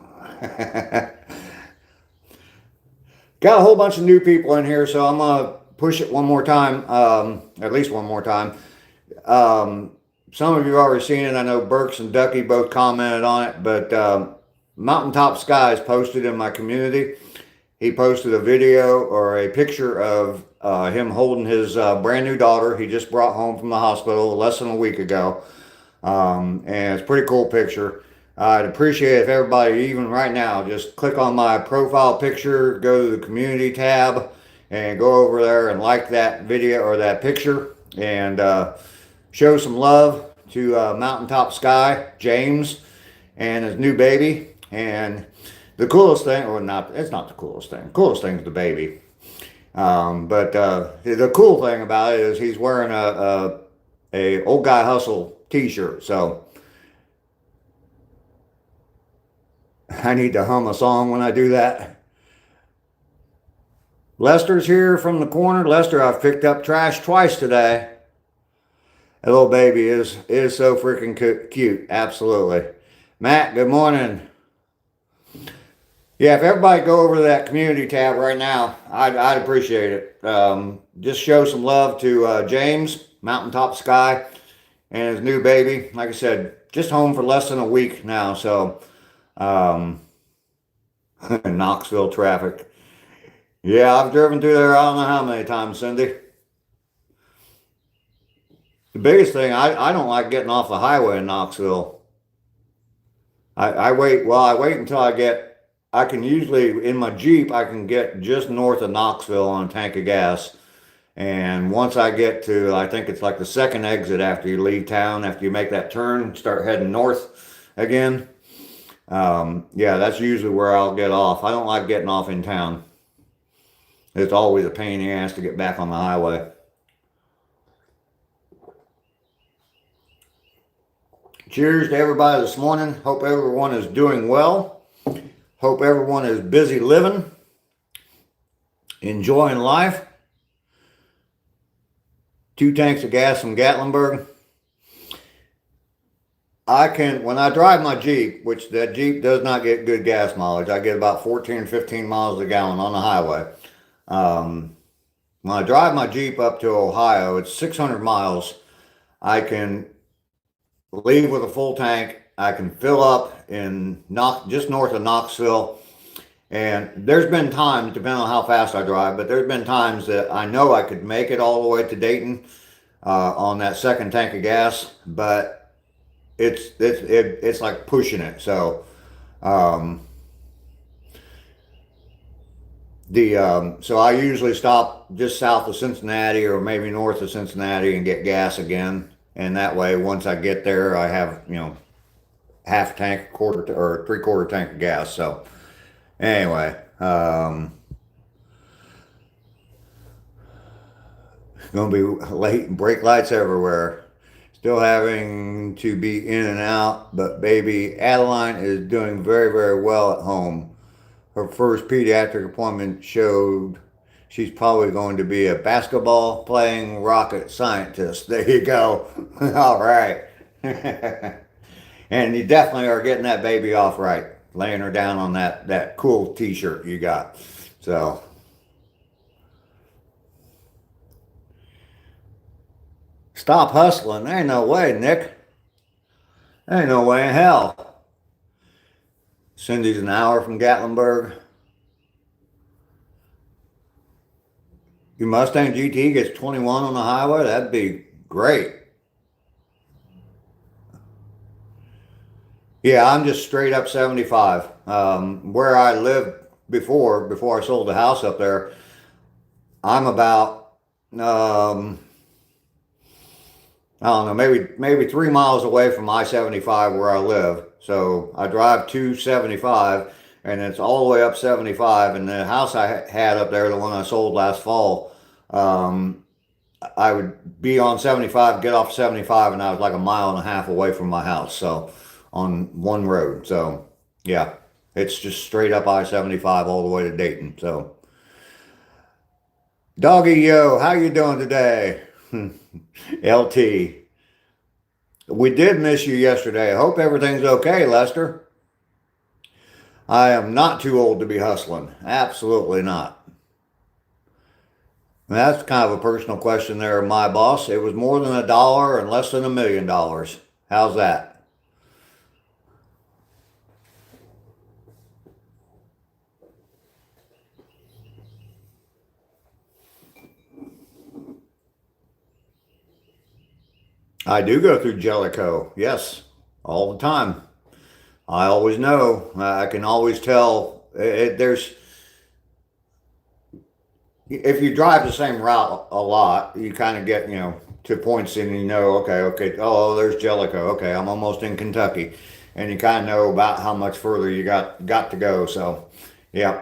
Got a whole bunch of new people in here, so I'm going to push it one more time, at least one more time. Some of you have already seen it. I know Burks and Ducky both commented on it, but Mountaintop Skies posted in my community. He posted a video or a picture of him holding his brand new daughter he just brought home from the hospital less than a week ago. And it's a pretty cool picture. I'd appreciate it if everybody, even right now, just click on my profile picture, go to the community tab, and go over there and like that video or that picture, and show some love to Mountaintop Sky, James, and his new baby. And the coolest thing, or not, it's not the coolest thing. The coolest thing is the baby. But the cool thing about it is he's wearing a Old Guy Hustle t-shirt. So I need to hum a song when I do that. Lester's here from the corner. Lester, I've picked up trash twice today. That little baby is so freaking cute. Absolutely. Matt, good morning. Yeah, if everybody go over to that community tab right now, I'd appreciate it. Just show some love to James, Mountaintop Sky, and his new baby. Like I said, just home for less than a week now, so Knoxville traffic. Yeah, I've driven through there I don't know how many times, Cindy. The biggest thing, I don't like getting off the highway in Knoxville. I wait until I can usually, in my Jeep, I can get just north of Knoxville on a tank of gas. And once I get to, I think it's like the second exit after you leave town, after you make that turn, start heading north again. Yeah, that's usually where I'll get off. I don't like getting off in town. It's always a pain in the ass to get back on the highway. Cheers to everybody this morning. Hope everyone is doing well. Hope everyone is busy living, enjoying life. 2 tanks of gas from Gatlinburg. When I drive my Jeep, which that Jeep does not get good gas mileage, I get about 14, 15 miles a gallon on the highway. When I drive my Jeep up to Ohio, it's 600 miles. I can leave with a full tank. I can fill up in just north of Knoxville. And there's been times, depending on how fast I drive, but there's been times that I know I could make it all the way to Dayton on that second tank of gas, but it's like pushing it. So so I usually stop just south of Cincinnati or maybe north of Cincinnati and get gas again. And that way, once I get there, I have, half a tank, quarter or 3/4 tank of gas. So anyway, gonna be late, brake lights everywhere. Still having to be in and out, but baby Adeline is doing very, very well at home. Her first pediatric appointment showed she's probably going to be a basketball playing rocket scientist. There you go. All right. And you definitely are getting that baby off right, laying her down on that cool t-shirt you got. So stop hustling. There ain't no way, Nick. There ain't no way in hell. Cindy's an hour from Gatlinburg. Your Mustang GT gets 21 on the highway, that'd be great. Yeah, I'm just straight up 75. Where I lived before I sold the house up there, I'm about, I don't know, maybe 3 miles away from I-75 where I live. So I drive to 75, and it's all the way up 75. And the house I had up there, the one I sold last fall, um, I would be on 75, get off 75, and I was like a mile and a half away from my house. So on one road. So yeah, it's just straight up I-75 all the way to Dayton. So Doggy Yo, how you doing today? LT. We did miss you yesterday. I hope everything's okay, Lester. I am not too old to be hustling. Absolutely not. And that's kind of a personal question there, my boss. It was more than $1 and less than $1 million. How's that? I do go through Jellicoe. Yes, all the time. I always know. I can always tell. There's if you drive the same route a lot, you kind of get, to points and okay, oh, there's Jellicoe. Okay, I'm almost in Kentucky. And you kind of know about how much further you got to go. So, yeah.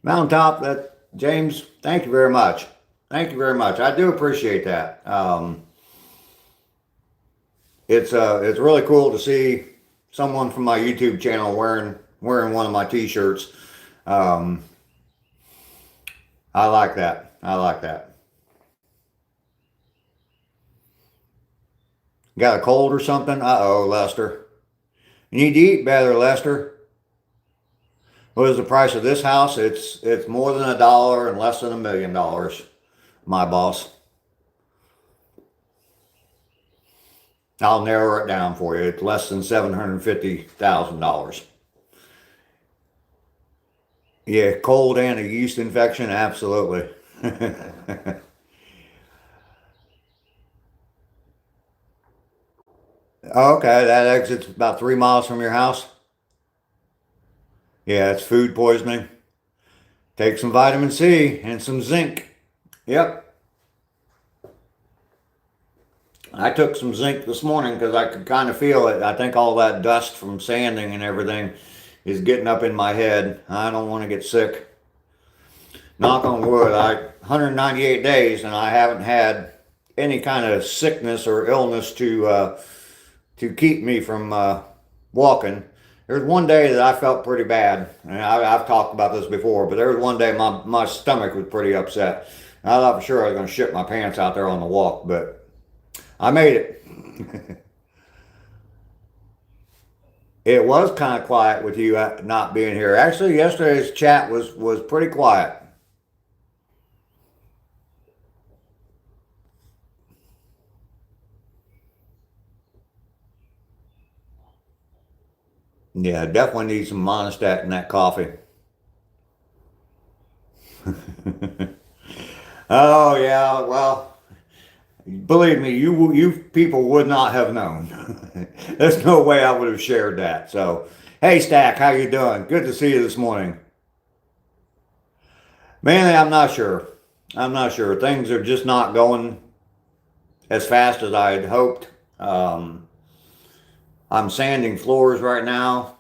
Mountaintop, that James, thank you very much. Thank you very much. I do appreciate that. It's really cool to see someone from my YouTube channel wearing one of my T-shirts. Um, I like that. I like that. Got a cold or something? Uh-oh, Lester. You need to eat better, Lester. What is the price of this house? It's more than $1 and less than $1 million, my boss. I'll narrow it down for you. It's less than $750,000. Yeah, cold and a yeast infection, absolutely. Okay, that exit's about 3 miles from your house. Yeah, it's food poisoning. Take some vitamin C and some zinc. Yep. I took some zinc this morning because I could kind of feel it. I think all that dust from sanding and everything is getting up in my head. I don't want to get sick. Knock on wood. 198 days and I haven't had any kind of sickness or illness to keep me from walking. There was one day that I felt pretty bad, and I've talked about this before, but there was one day my stomach was pretty upset. And I thought for sure I was going to shit my pants out there on the walk, but I made it. It was kind of quiet with you not being here. Actually, yesterday's chat was pretty quiet. Yeah, definitely need some Monistat in that coffee. Oh yeah, well, believe me, you people would not have known. There's no way I would have shared that. So, hey Stack, how you doing? Good to see you this morning. Mainly, I'm not sure. I'm not sure. Things are just not going as fast as I had hoped. Um, I'm sanding floors right now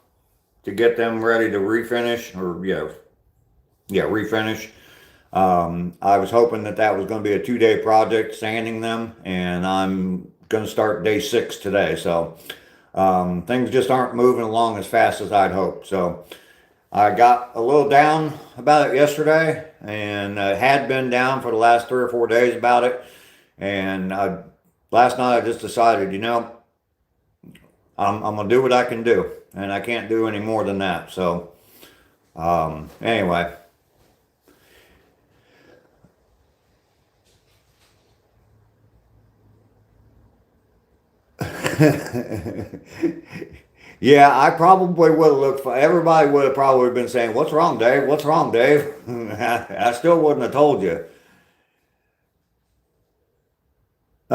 to get them ready to refinish, or yeah, refinish. I was hoping that that was going to be a 2-day project, sanding them, and I'm going to start day 6 today. So things just aren't moving along as fast as I'd hoped. So I got a little down about it yesterday, and had been down for the last 3 or 4 days about it. And last night I just decided, I'm gonna do what I can do, and I can't do any more than that. So anyway. Yeah, I probably would have looked for everybody would have probably been saying, "What's wrong, Dave? What's wrong, Dave?" I still wouldn't have told you.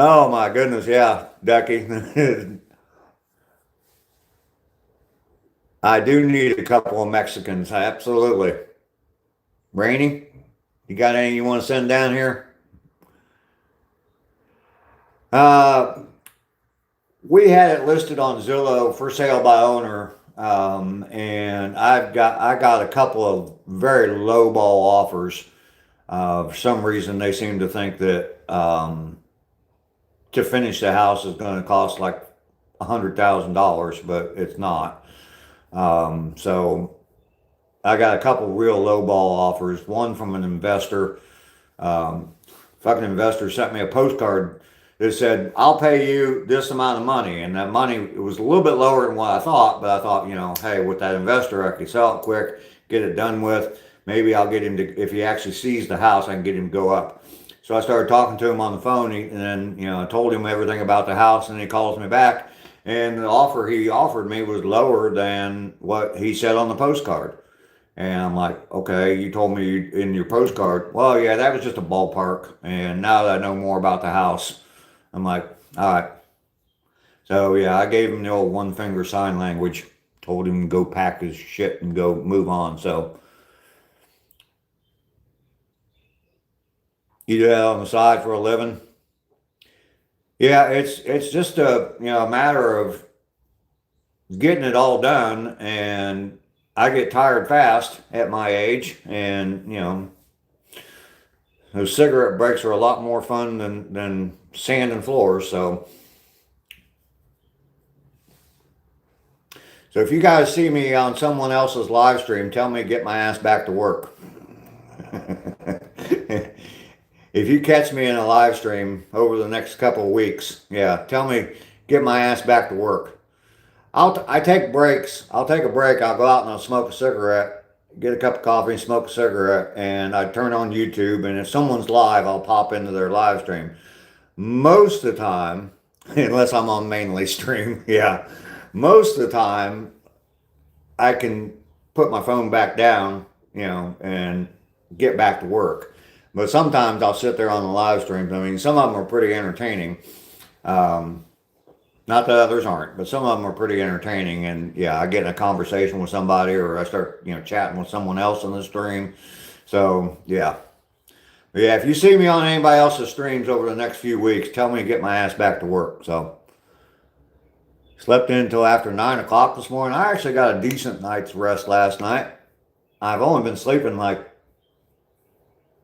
Oh my goodness, yeah, Ducky. I do need a couple of Mexicans, absolutely. Rainy, you got any you want to send down here? Uh, we had it listed on Zillow for sale by owner, and I got a couple of very low ball offers. For some reason, they seem to think that to finish the house is going to cost like $100,000, but it's not. So I got a couple real low ball offers. One from an investor. Um, Fucking investor sent me a postcard that said, "I'll pay you this amount of money," and that money, it was a little bit lower than what I thought, but I thought, hey, with that investor, I could sell it quick, get it done with. Maybe I'll get him to, if he actually sees the house, I can get him to go up. So I started talking to him on the phone, and then I told him everything about the house, and he calls me back, and the offer he offered me was lower than what he said on the postcard. And I'm like, okay, you told me in your postcard. Well, yeah, that was just a ballpark. And now that I know more about the house, I'm like, all right. So yeah, I gave him the old one finger sign language. Told him to go pack his shit and go move on. So you do that on the side for a living? Yeah, it's just a matter of getting it all done, and I get tired fast at my age, and those cigarette breaks are a lot more fun than sanding floors. So if you guys see me on someone else's live stream, tell me to get my ass back to work. If you catch me in a live stream over the next couple of weeks, yeah, tell me get my ass back to work. I take breaks. I'll take a break. I'll go out and I'll smoke a cigarette, get a cup of coffee, and smoke a cigarette, and I turn on YouTube. And if someone's live, I'll pop into their live stream. Most of the time, unless I'm on mainly stream, yeah, most of the time I can put my phone back down, and get back to work. But sometimes I'll sit there on the live streams. I mean, some of them are pretty entertaining. Um, Not that others aren't, but some of them are pretty entertaining. And yeah, I get in a conversation with somebody, or I start, chatting with someone else on the stream. So yeah. But yeah, if you see me on anybody else's streams over the next few weeks, tell me to get my ass back to work. So slept in until after 9 o'clock this morning. I actually got a decent night's rest last night. I've only been sleeping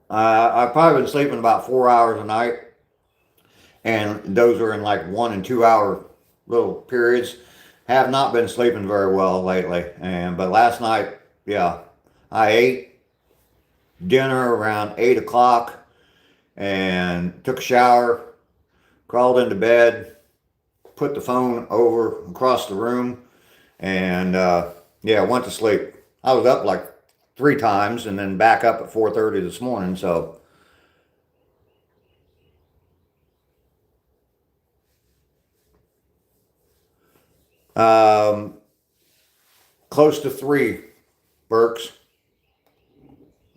I've probably been sleeping about 4 hours a night. And those are in like 1 and 2 hour little periods. Have not been sleeping very well lately. But last night, yeah, I ate dinner around 8 o'clock and took a shower, crawled into bed, put the phone over across the room, and yeah, went to sleep. I was up like 3 times and then back up at 4:30 this morning. So um, close to 3 Burks,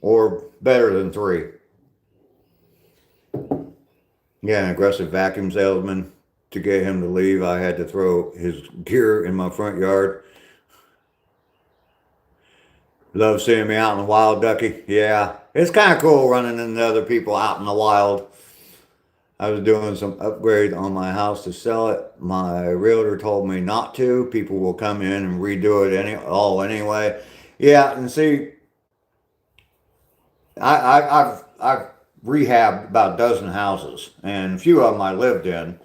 or better than 3. Yeah, an aggressive vacuum salesman. To get him to leave, I had to throw his gear in my front yard. Love seeing me out in the wild, Ducky. Yeah, it's kind of cool running into other people out in the wild. I was doing some upgrade on my house to sell it. My realtor told me not to. People will come in and redo it anyway. Yeah, and see, I've rehabbed about a dozen houses, and a few of them I lived in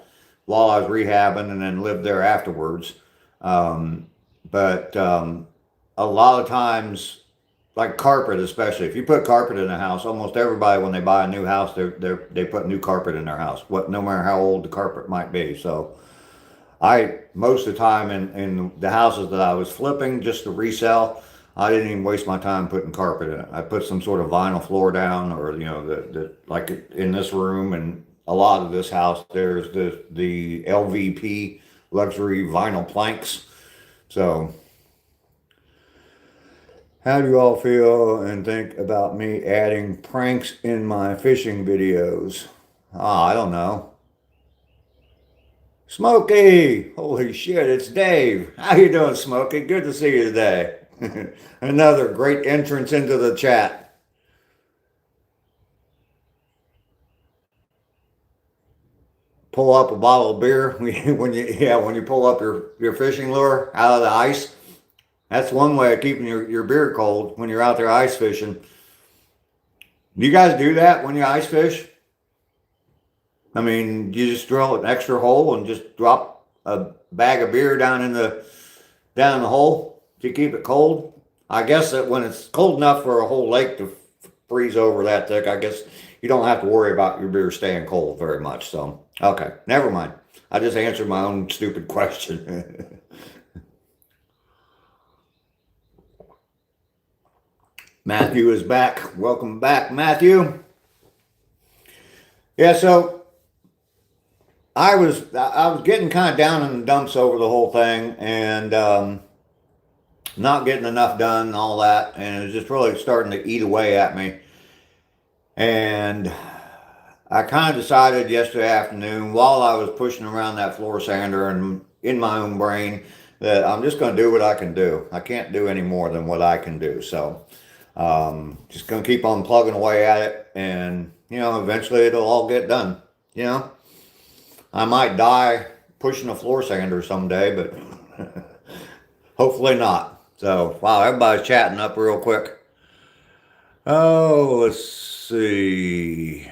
while I was rehabbing, and then lived there afterwards. Um, but a lot of times, like carpet, especially if you put carpet in a house, almost everybody when they buy a new house, they put new carpet in their house. No matter how old the carpet might be. So I, most of the time in the houses that I was flipping just to resell, I didn't even waste my time putting carpet in it. I put some sort of vinyl floor down, or the like in this room and a lot of this house. There's the LVP luxury vinyl planks. So how do you all feel and think about me adding pranks in my fishing videos? I don't know. Smokey! Holy shit, it's Dave. How you doing, Smokey? Good to see you today. Another great entrance into the chat. Pull up a bottle of beer when you pull up your fishing lure out of the ice. That's one way of keeping your beer cold when you're out there ice fishing. Do you guys do that when you ice fish? I mean, you just drill an extra hole and just drop a bag of beer down in the hole to keep it cold. I guess that when it's cold enough for a whole lake to freeze over that thick, I guess you don't have to worry about your beer staying cold very much. So, okay, never mind. I just answered my own stupid question. Matthew is back. Welcome back, Matthew. Yeah, so I was getting kind of down in the dumps over the whole thing, and not getting enough done and all that, and it was just really starting to eat away at me. And I kind of decided yesterday afternoon, while I was pushing around that floor sander and in my own brain, that I'm just going to do what I can do. I can't do any more than what I can do. So just going to keep on plugging away at it, and eventually it'll all get done. I might die pushing a floor sander someday, but hopefully not. So, wow, everybody's chatting up real quick. Oh, let's see.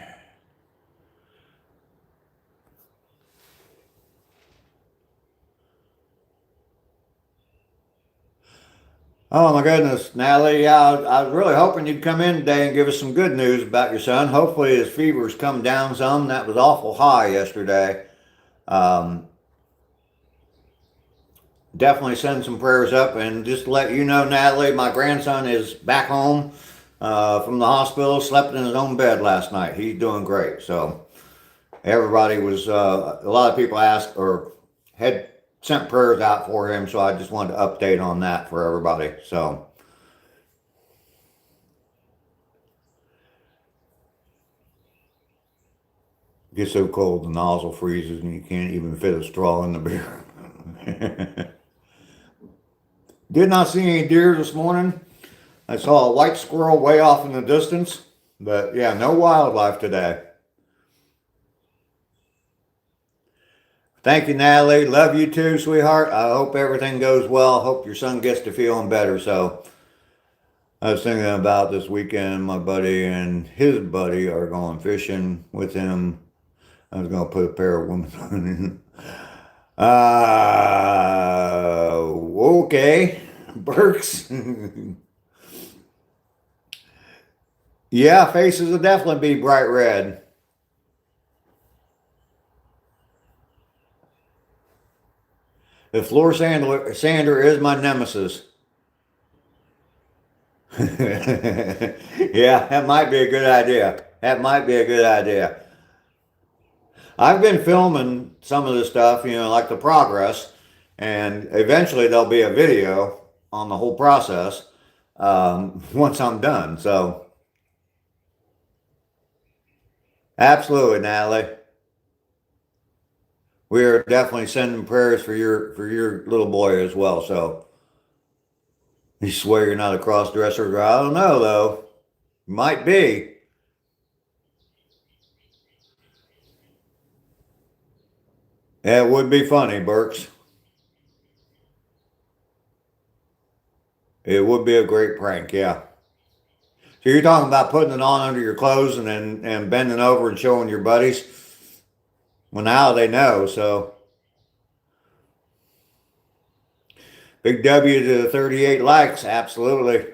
Oh my goodness, Natalie. Yeah, I was really hoping you'd come in today and give us some good news about your son. Hopefully his fever's come down some. That was awful high yesterday. Um, Definitely send some prayers up, and just to let you know, Natalie, my grandson is back home from the hospital, slept in his own bed last night. He's doing great. So everybody was, a lot of people asked or had sent prayers out for him, so I just wanted to update on that for everybody. So it gets so cold the nozzle freezes and you can't even fit a straw in the beer. Did not see any deer this morning. I saw a white squirrel way off in the distance, but yeah, no wildlife today. Thank you, Natalie. Love you too, sweetheart. I hope everything goes well. Hope your son gets to feeling better. So I was thinking about this weekend, my buddy and his buddy are going fishing with him. I was going to put a pair of women's on. Okay, Burks. Yeah, faces will definitely be bright red. The floor sander is my nemesis. Yeah, that might be a good idea. That might be a good idea. I've been filming some of this stuff, like the progress, and eventually there'll be a video on the whole process once I'm done. So, absolutely, Natalie. We are definitely sending prayers for your little boy as well. So, you swear you're not a cross dresser? I don't know though. Might be. It would be funny, Burks. It would be a great prank, yeah. So you're talking about putting it on under your clothes and then and bending over and showing your buddies? Well, now they know, so big W to the 38 likes, absolutely.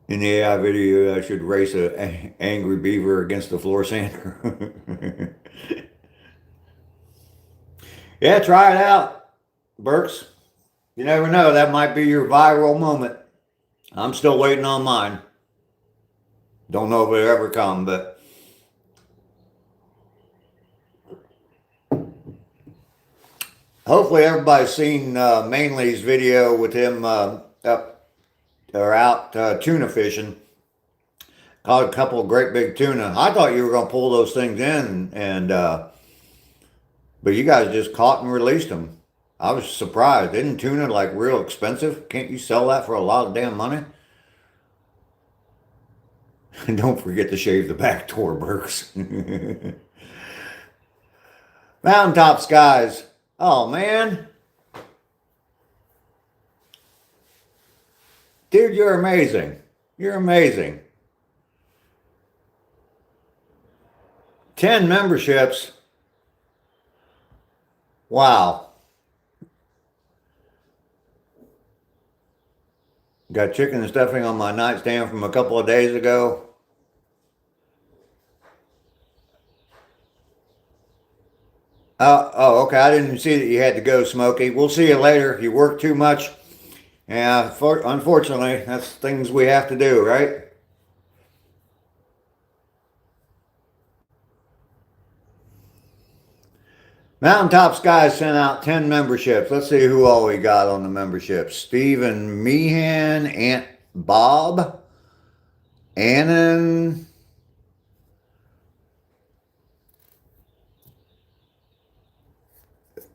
In the AI video, I should race a angry beaver against the floor sander. Yeah, try it out, Burks. You never know, that might be your viral moment. I'm still waiting on mine. Don't know if it'll ever come, but hopefully everybody's seen Mainly's video with him up or out tuna fishing. Caught a couple of great big tuna. I thought you were going to pull those things in, but you guys just caught and released them. I was surprised. Isn't tuna like real expensive? Can't you sell that for a lot of damn money? And don't forget to shave the back Torbergs. Mountaintop skies. Oh man. Dude, you're amazing. You're amazing. 10 memberships. Wow. Got chicken and stuffing on my nightstand from a couple of days ago. Oh, okay. I didn't see that you had to go, Smokey. We'll see you later. If you work too much, yeah, unfortunately, that's things we have to do, right? Mountaintop Skies sent out 10 memberships. Let's see who all we got on the memberships. Stephen Meehan, Aunt Bob, Annan,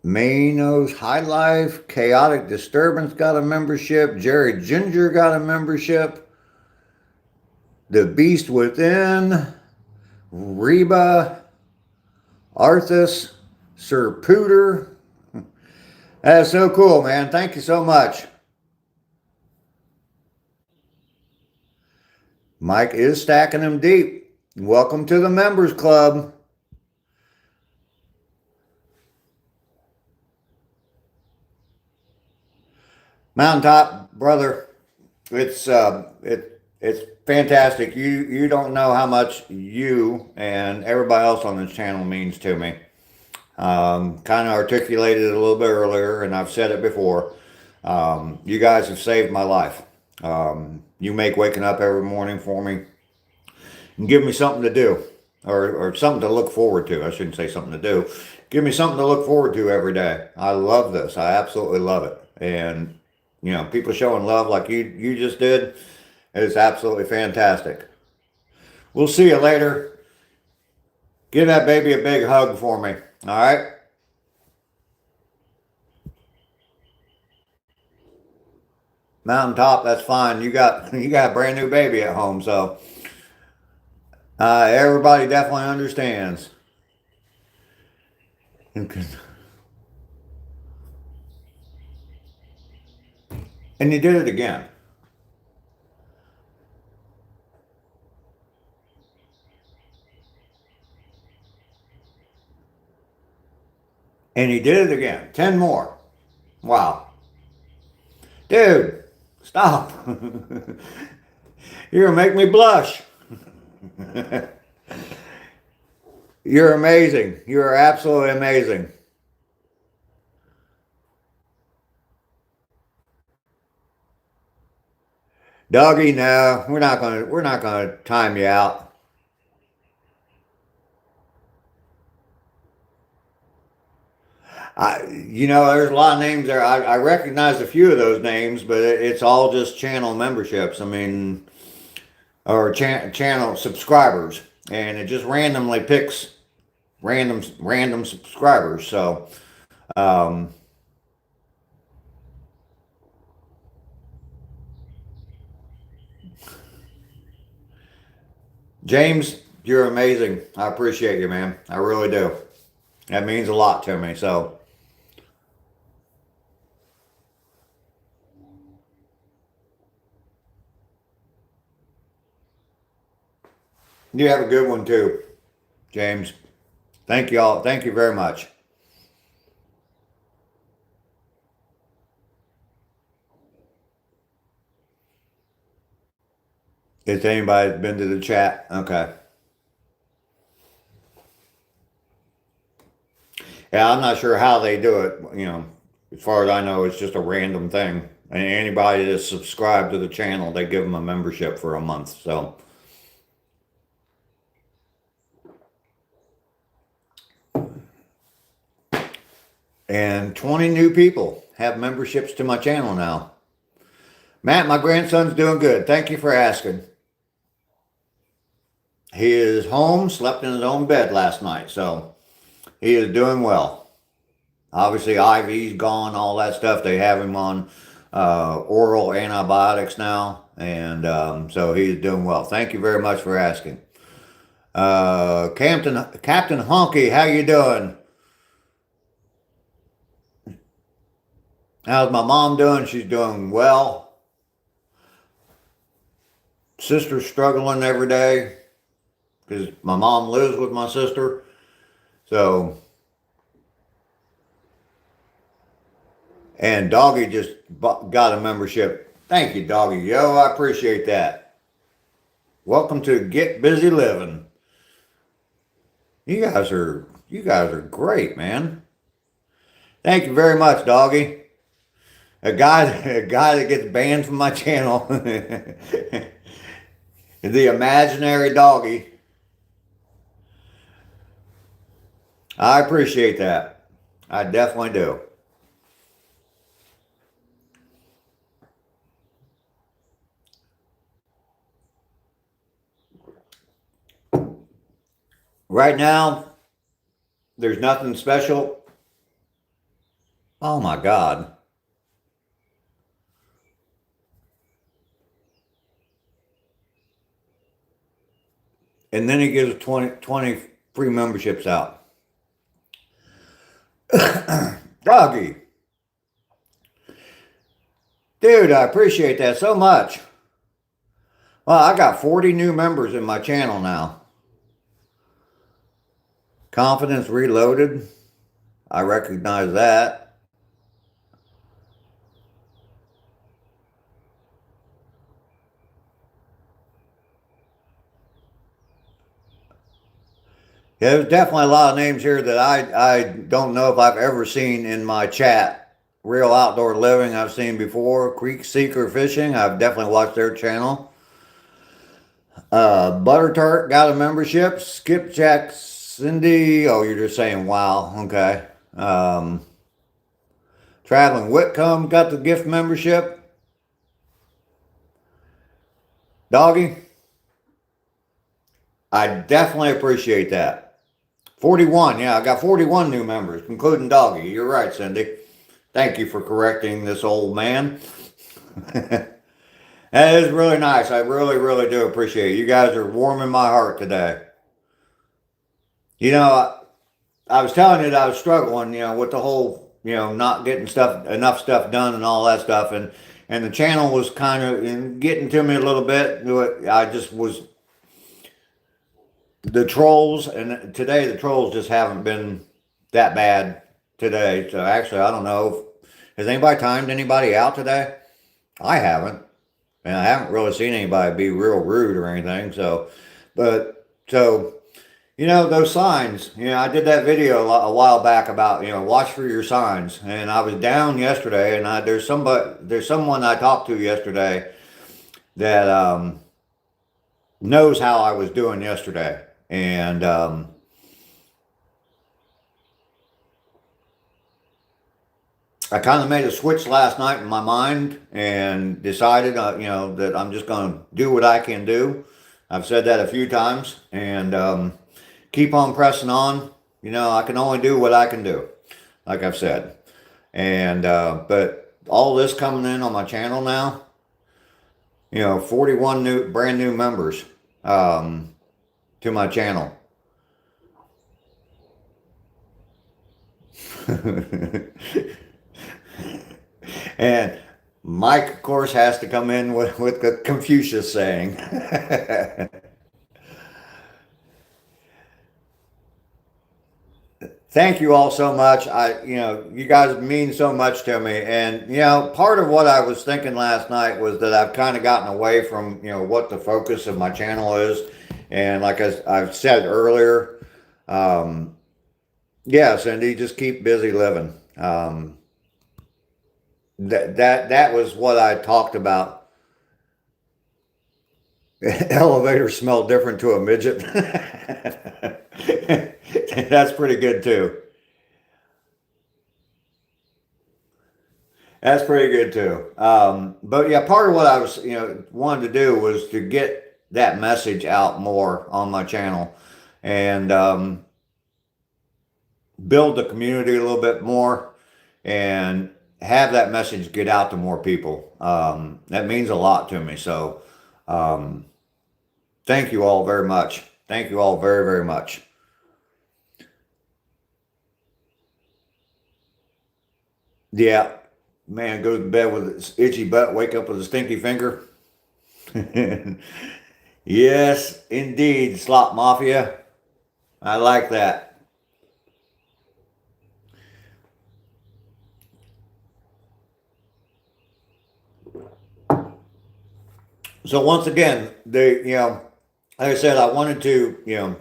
Manos High Life, Chaotic Disturbance got a membership. Jerry Ginger got a membership. The Beast Within, Reba, Arthas, Sir Pooter. That's so cool, man. Thank you so much. Mike is stacking them deep. Welcome to the members club. Mountaintop, brother, it's fantastic. You don't know how much you and everybody else on this channel means to me. Kind of articulated it a little bit earlier, and I've said it before. You guys have saved my life. You make waking up every morning for me and give me something to do, or something to look forward to. I shouldn't say something to do. Give me something to look forward to every day. I love this. I absolutely love it. And, you know, people showing love like you just did is absolutely fantastic. We'll see you later. Give that baby a big hug for me. All right? Mountaintop, that's fine. You got a brand new baby at home, so everybody definitely understands. And you did it again. And he did it again. 10 more. Wow. Dude, stop. You're going to make me blush. You're amazing. You're absolutely amazing. Doggy, no, we're not gonna time you out. There's a lot of names there. I recognize a few of those names, but it's all just channel memberships. I mean, or channel subscribers, and it just randomly picks random subscribers. So, James, you're amazing. I appreciate you, man. I really do. That means a lot to me. So, you have a good one too, James. Thank you all. Thank you very much. Has anybody been to the chat? Okay. Yeah, I'm not sure how they do it. As far as I know, it's just a random thing. And anybody that's subscribed to the channel, they give them a membership for a month. So, and 20 new people have memberships to my channel now. Matt, my grandson's doing good. Thank you for asking. he is home, slept in his own bed last night, so he is doing well. Obviously, IV's gone, all that stuff. They have him on oral antibiotics now, and so he's doing well. Thank you very much for asking. Captain Honky, how you doing? How's my mom doing? She's doing well. Sister's struggling every day because my mom lives with my sister. So, and Doggy just got a membership. Thank you, Doggy. Yo, I appreciate that. Welcome to Get Busy Living. You guys are great, man. Thank you very much, Doggy. A guy that gets banned from my channel. The imaginary doggy. I appreciate that. I definitely do. Right now, there's nothing special. Oh my God. And then he gives 20 free memberships out. Doggy. Dude, I appreciate that so much. Well, I got 40 new members in my channel now. Confidence Reloaded. I recognize that. Yeah, there's definitely a lot of names here that I don't know if I've ever seen in my chat. Real Outdoor Living I've seen before. Creek Seeker Fishing, I've definitely watched their channel. Butter Tart got a membership. Skipjack Cindy, oh, you're just saying wow, okay. Traveling Whitcomb got the gift membership. Doggy, I definitely appreciate that. 41, yeah, I got 41 new members, including Doggy. You're right, Cindy. Thank you for correcting this old man. That is really nice. I really, really do appreciate it. You guys are warming my heart today. You know, I was telling you that I was struggling, with the whole, not getting enough stuff done and all that stuff. And the channel was kind of getting to me a little bit. I just was, the trolls, and today the trolls just haven't been that bad today. So actually, I don't know. Has anybody timed anybody out today? I haven't. And I haven't really seen anybody be real rude or anything. So, those signs, I did that video a while back about, watch for your signs. And I was down yesterday, and there's someone I talked to yesterday that knows how I was doing yesterday. And I kind of made a switch last night in my mind and decided, that I'm just going to do what I can do. I've said that a few times, and keep on pressing on. I can only do what I can do, like I've said. And but all this coming in on my channel now, 41 brand new members to my channel. And Mike, of course, has to come in with the Confucius saying. Thank you all so much. You guys mean so much to me. And, part of what I was thinking last night was that I've kind of gotten away from, what the focus of my channel is. And like I've said earlier, yeah, Cindy, just keep busy living. That was what I talked about. Elevator smell different to a midget. That's pretty good too. That's pretty good too. But yeah, part of what I was, wanted to do was to get that message out more on my channel, and build the community a little bit more, and have that message get out to more people. That means a lot to me. So thank you all very much. Thank you all very, very much. Yeah, man, go to bed with its itchy butt, wake up with a stinky finger. Yes, indeed, Slop Mafia. I like that. So once again, like I said, I wanted to,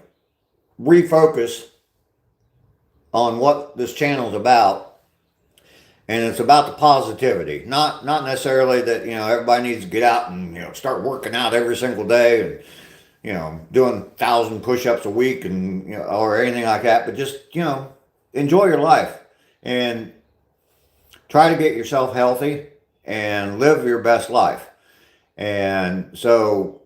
refocus on what this channel is about, and it's about the positivity. Not necessarily that everybody needs to get out and start working out every single day and doing 1,000 push-ups a week and or anything like that, but just enjoy your life and try to get yourself healthy and live your best life. And so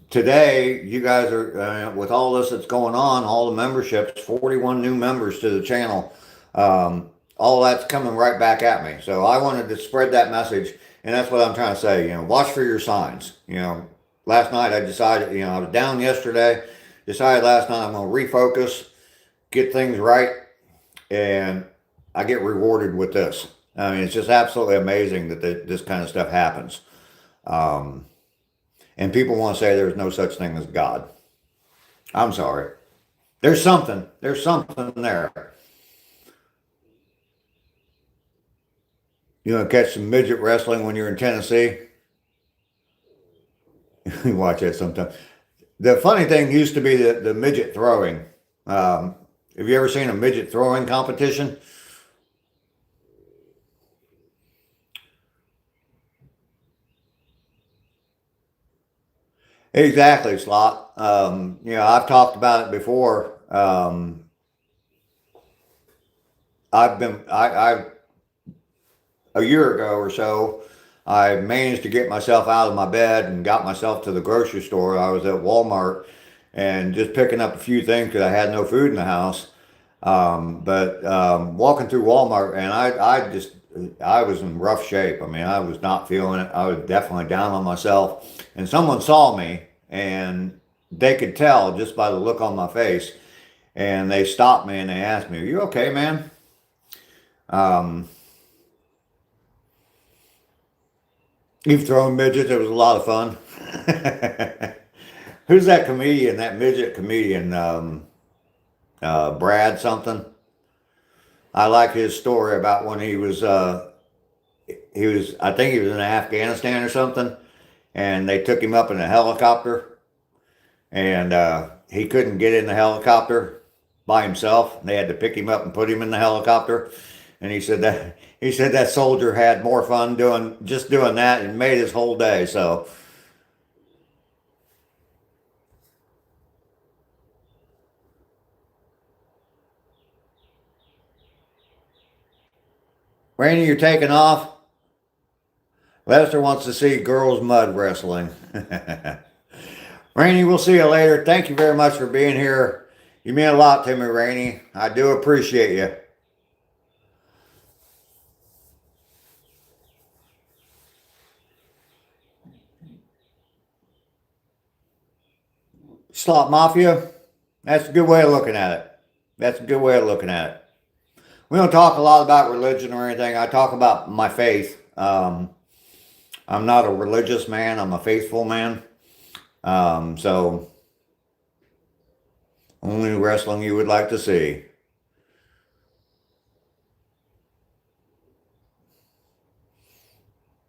today, you guys are, with all this that's going on, all the memberships, 41 new members to the channel, all that's coming right back at me. So I wanted to spread that message, and that's what I'm trying to say. Watch for your signs. Last night I decided, I was down yesterday, decided last night I'm going to refocus, get things right, and I get rewarded with this. I mean, it's just absolutely amazing that this kind of stuff happens. And people want to say there's no such thing as God. I'm sorry. There's something there. You want to catch some midget wrestling when you're in Tennessee? You watch that sometime. The funny thing used to be the midget throwing. Have you ever seen a midget throwing competition? Exactly, Slot. I've talked about it before. I a year ago or so, I managed to get myself out of my bed and got myself to the grocery store. I was at Walmart and just picking up a few things because I had no food in the house. But walking through Walmart, and I was in rough shape. I mean, I was not feeling it. I was definitely down on myself. And someone saw me, and they could tell just by the look on my face. And they stopped me and they asked me, "Are you okay, man?" You've thrown midgets. It was a lot of fun. Who's that comedian? That midget comedian, Brad something. I like his story about when he was. I think he was in Afghanistan or something, and they took him up in a helicopter, and he couldn't get in the helicopter by himself. They had to pick him up and put him in the helicopter, and he said that soldier had more fun doing that and made his whole day. So Rainy, you're taking off. Lester wants to see girls mud wrestling. Rainy, we'll see you later. Thank you very much for being here. You mean a lot to me, Rainy. I do appreciate you. Slot Mafia, that's a good way of looking at it. That's a good way of looking at it. We don't talk a lot about religion or anything. I talk about my faith. I'm not a religious man. I'm a faithful man. So only wrestling you would like to see.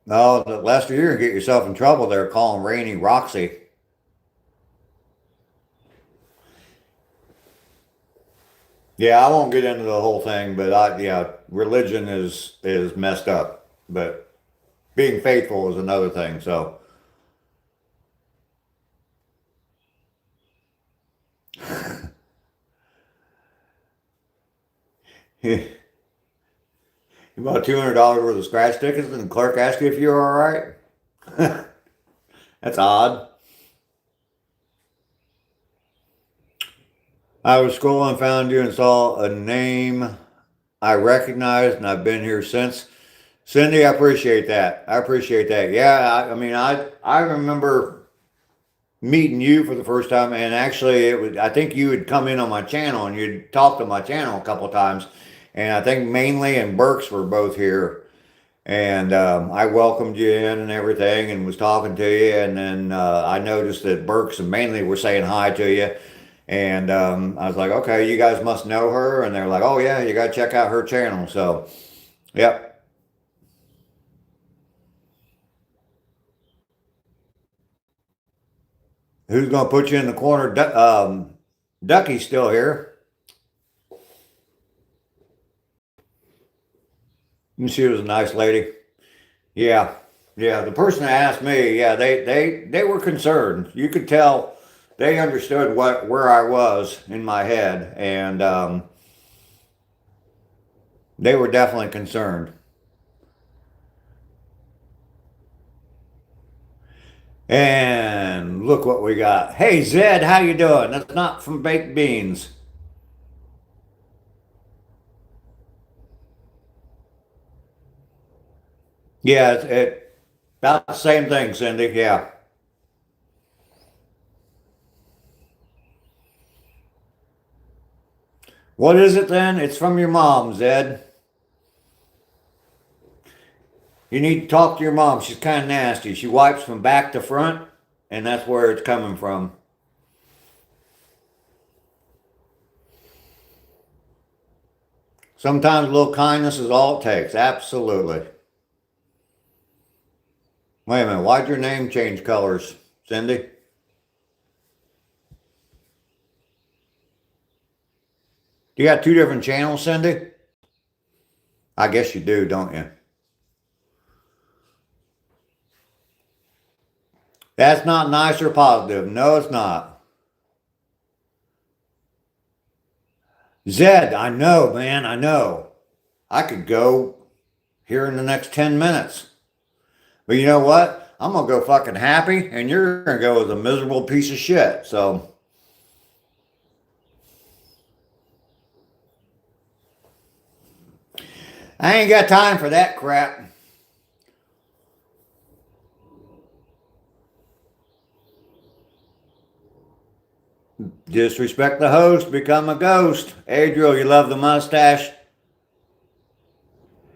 No, Lester, you're going to get yourself in trouble there calling Rainy Roxy. Yeah, I won't get into the whole thing, but religion is messed up. But being faithful is another thing. So you bought $200 worth of scratch tickets, and the clerk asked you if you were all right. That's odd. I was scrolling, found you, and saw a name I recognized, and I've been here since. Cindy, I appreciate that. I appreciate that. Yeah, I mean, I remember meeting you for the first time, and actually, it was I think you had come in on my channel and you'd talked to my channel a couple of times, and I think mainly and Burks were both here, and I welcomed you in and everything, and was talking to you, and then I noticed that Burks and mainly were saying hi to you. And I was like, okay, you guys must know her. And they're like, oh, yeah, you got to check out her channel. So, yep. Who's going to put you in the corner? Ducky's still here. And she was a nice lady. Yeah. Yeah. The person that asked me, yeah, they were concerned. You could tell they understood where I was in my head. And they were definitely concerned. And look what we got. Hey, Zed, how you doing? That's not from Baked Beans. Yeah, about the same thing, Cindy. Yeah. What is it then? It's from your mom, Zed. You need to talk to your mom. She's kind of nasty. She wipes from back to front, and that's where it's coming from. Sometimes a little kindness is all it takes. Absolutely. Wait a minute. Why'd your name change colors, Cindy? You got two different channels, Cindy? I guess you do, don't you? That's not nice or positive. No, it's not. Zed, I know, man. I know. I could go here in the next 10 minutes. But you know what? I'm going to go fucking happy, and you're going to go as a miserable piece of shit. So, I ain't got time for that crap. Disrespect the host, become a ghost. Adriel, you love the mustache?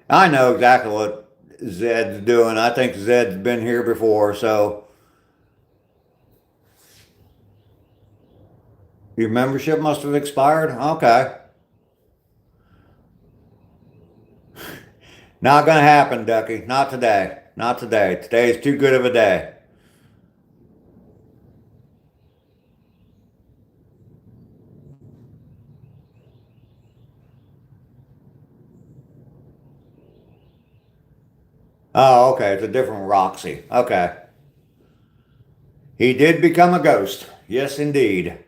I know exactly what Zed's doing. I think Zed's been here before, so your membership must have expired? Okay. Not gonna happen, Ducky. Not today. Not today. Today's too good of a day. Oh, okay. It's a different Roxy. Okay. He did become a ghost. Yes, indeed.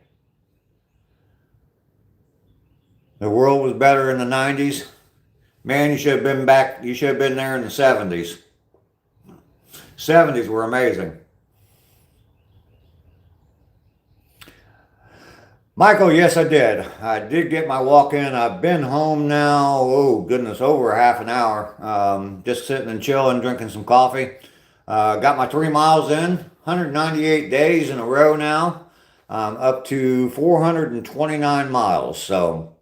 The world was better in the 90s. Man, you should have been back. You should have been there in the 70s. 70s were amazing. Michael, yes, I did. I did get my walk in. I've been home now, oh, goodness, over half an hour. Just sitting and chilling, drinking some coffee. Got my 3 miles in, 198 days in a row now, up to 429 miles. So,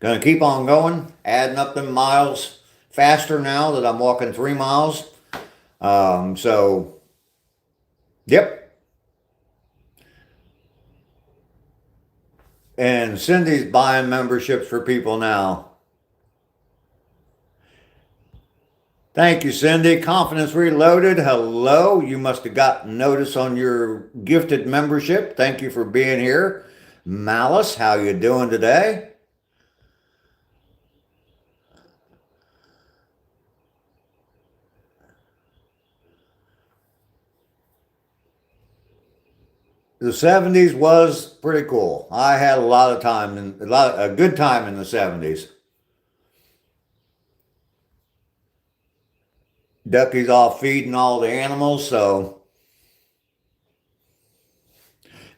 gonna keep on going, adding up them miles faster now that I'm walking 3 miles. So, yep. And Cindy's buying memberships for people now. Thank you, Cindy. Confidence Reloaded. Hello. You must have gotten notice on your gifted membership. Thank you for being here. Malice, how you doing today? The 70s was pretty cool. I had a lot of time and a good time in the 70s. Ducky's off feeding all the animals, so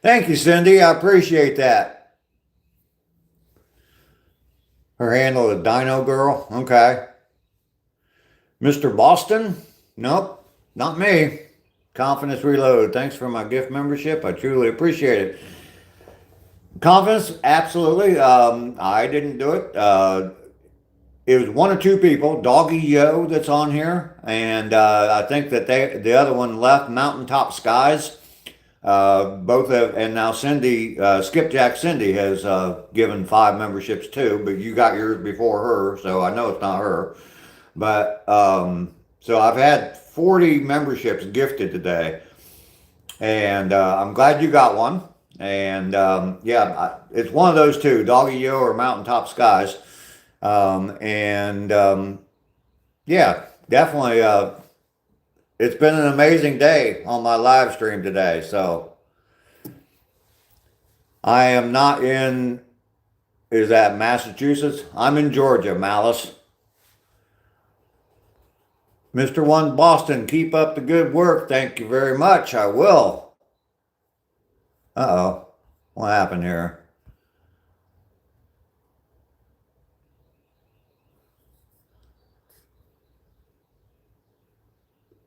Thank you, Cindy. I appreciate that. Her handle is Dino Girl. Okay. Mr. Boston? Nope, not me. Confidence Reload. Thanks for my gift membership. I truly appreciate it. Confidence, absolutely. I didn't do it. It was one or two people, Doggy Yo, that's on here, and I think that the other one left, Mountaintop Skies. Both have, and now Cindy, Skipjack Cindy has given 5 memberships too, but you got yours before her, so I know it's not her. But so I've had 40 memberships gifted today, and I'm glad you got one. And yeah, it's one of those two, Doggy Yo or Mountaintop Skies. Yeah, definitely. It's been an amazing day on my live stream today. So I am not in, is that Massachusetts? I'm in Georgia, Malice. Mr. One Boston, keep up the good work. Thank you very much. I will. Uh-oh. What happened here?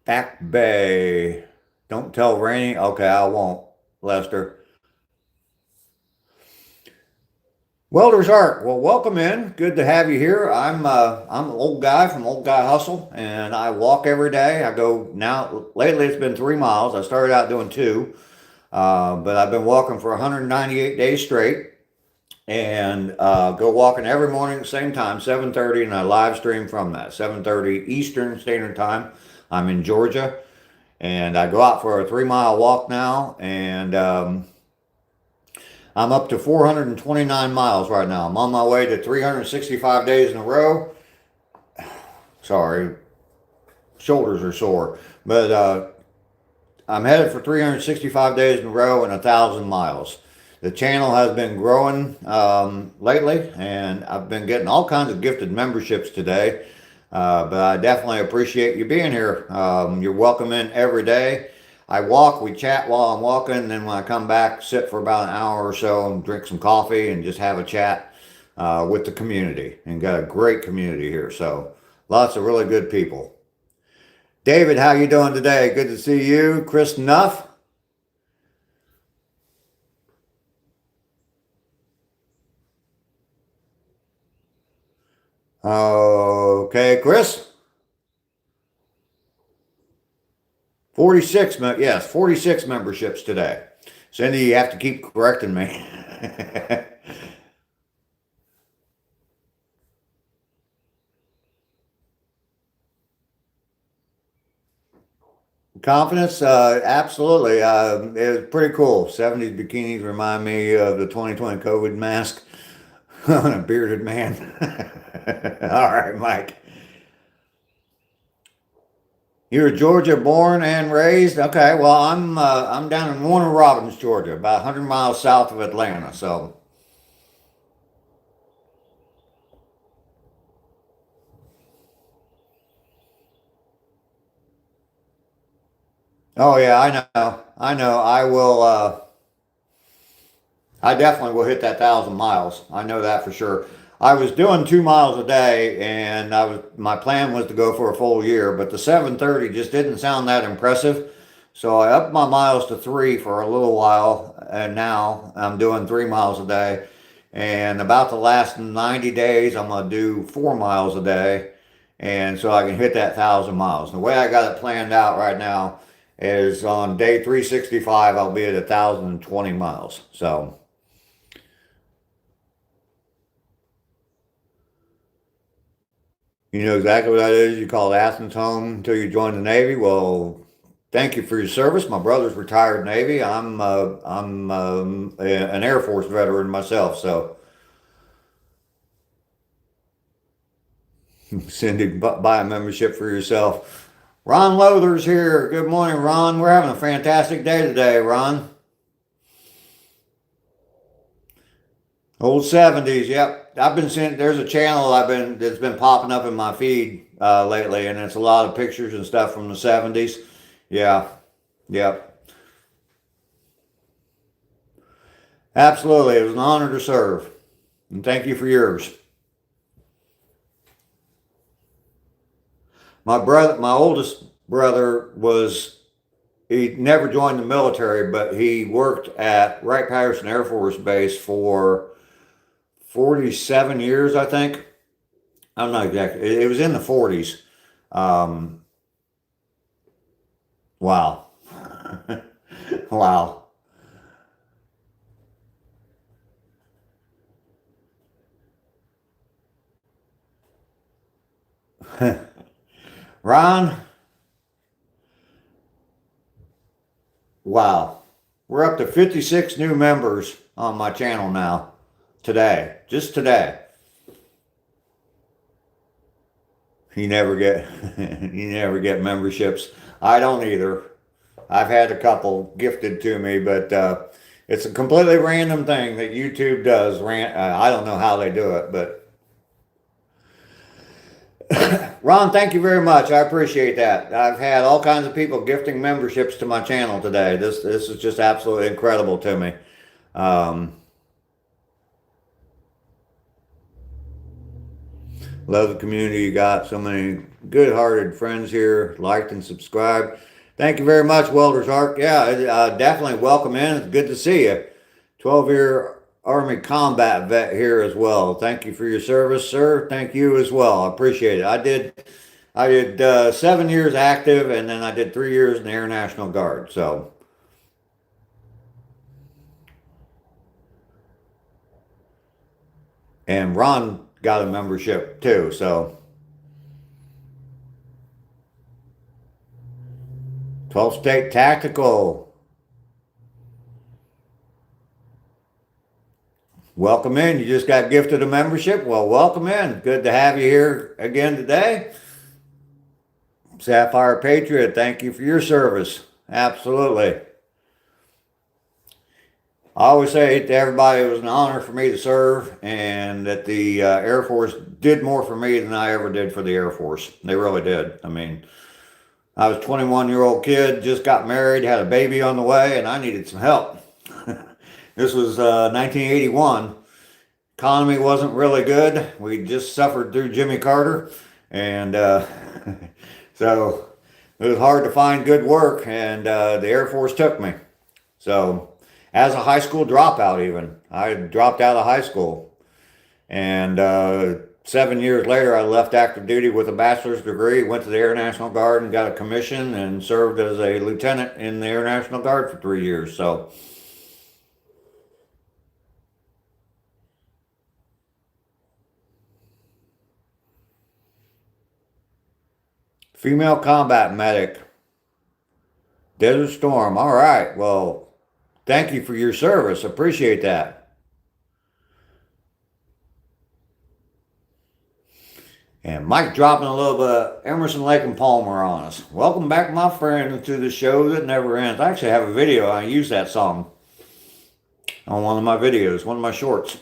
Back Bay. Don't tell Rainy. Okay, I won't, Lester. Welder's Art. Well, welcome in. Good to have you here. I'm an old guy from Old Guy Hustle, and I walk every day. I go now. Lately, it's been 3 miles. I started out doing 2, but I've been walking for 198 days straight, and go walking every morning at the same time, 7:30, and I live stream from that 7:30 Eastern Standard Time. I'm in Georgia, and I go out for a 3-mile walk now, and I'm up to 429 miles right now. I'm on my way to 365 days in a row. Sorry, shoulders are sore. But I'm headed for 365 days in a row and 1,000 miles. The channel has been growing lately, and I've been getting all kinds of gifted memberships today. But I definitely appreciate you being here. You're welcome in every day. I walk, we chat while I'm walking, and then when I come back, sit for about an hour or so and drink some coffee and just have a chat with the community. And got a great community here, so lots of really good people. David, how you doing today? Good to see you. Chris Nuff. Okay, Chris. 46, yes, 46 memberships today. Cindy, you have to keep correcting me. Confidence, absolutely. It was pretty cool. 70s bikinis remind me of the 2020 COVID mask on a bearded man. All right, Mike. You were Georgia born and raised? Okay, well, I'm down in Warner Robins, Georgia, about 100 miles south of Atlanta. So, oh yeah, I know. I will. I definitely will hit that 1,000 miles. I know that for sure. I was doing 2 miles a day, and my plan was to go for a full year, but the 7:30 just didn't sound that impressive. So I upped my miles to 3 for a little while, and now I'm doing 3 miles a day. And about the last 90 days, I'm gonna do 4 miles a day, and so I can hit that 1,000 miles. The way I got it planned out right now is on day 365, I'll be at 1,020 miles. So. You know exactly what that is. You called Athens home until you joined the Navy. Well, thank you for your service. My brother's retired Navy. I'm an Air Force veteran myself. So, Cindy, buy a membership for yourself. Ron Lother's here. Good morning, Ron. We're having a fantastic day today, Ron. Old 70s, yep. I've been seeing, there's a channel that's been popping up in my feed lately, and it's a lot of pictures and stuff from the 70s. Yeah, yep. Absolutely. It was an honor to serve. And thank you for yours. My oldest brother he never joined the military, but he worked at Wright-Patterson Air Force Base for 47 years, I think. I'm not exactly. It was in the 40s. Um, wow. Wow. Ron, wow. We're up to 56 new members on my channel now. Today. Just today. You never get you never get memberships. I don't either. I've had a couple gifted to me, but it's a completely random thing that YouTube does. I don't know how they do it, but Ron, thank you very much. I appreciate that. I've had all kinds of people gifting memberships to my channel today. This is just absolutely incredible to me. Love the community. You got so many good-hearted friends here. Liked and subscribed. Thank you very much, Welder's Ark. Yeah, definitely welcome in. It's good to see you. 12-year Army combat vet here as well. Thank you for your service, sir. Thank you as well. I appreciate it. I did 7 years active, and then I did 3 years in the Air National Guard. So, and Ron got a membership too. So, 12 State Tactical. Welcome in. You just got gifted a membership. Well, welcome in. Good to have you here again today. Sapphire Patriot, thank you for your service. Absolutely. I always say to everybody it was an honor for me to serve, and that the Air Force did more for me than I ever did for the Air Force. They really did. I mean, I was a 21-year-old kid, just got married, had a baby on the way, and I needed some help. This was 1981. Economy wasn't really good. We just suffered through Jimmy Carter, and so it was hard to find good work, and the Air Force took me. So as a high school dropout even, I dropped out of high school. And 7 years later, I left active duty with a bachelor's degree, went to the Air National Guard and got a commission and served as a lieutenant in the Air National Guard for 3 years. So female combat medic, Desert Storm. All right. Well, thank you for your service. Appreciate that. And Mike dropping a little bit of Emerson, Lake and Palmer on us. Welcome back, my friend, to the show that never ends. I actually have a video. I use that song on one of my videos, one of my shorts.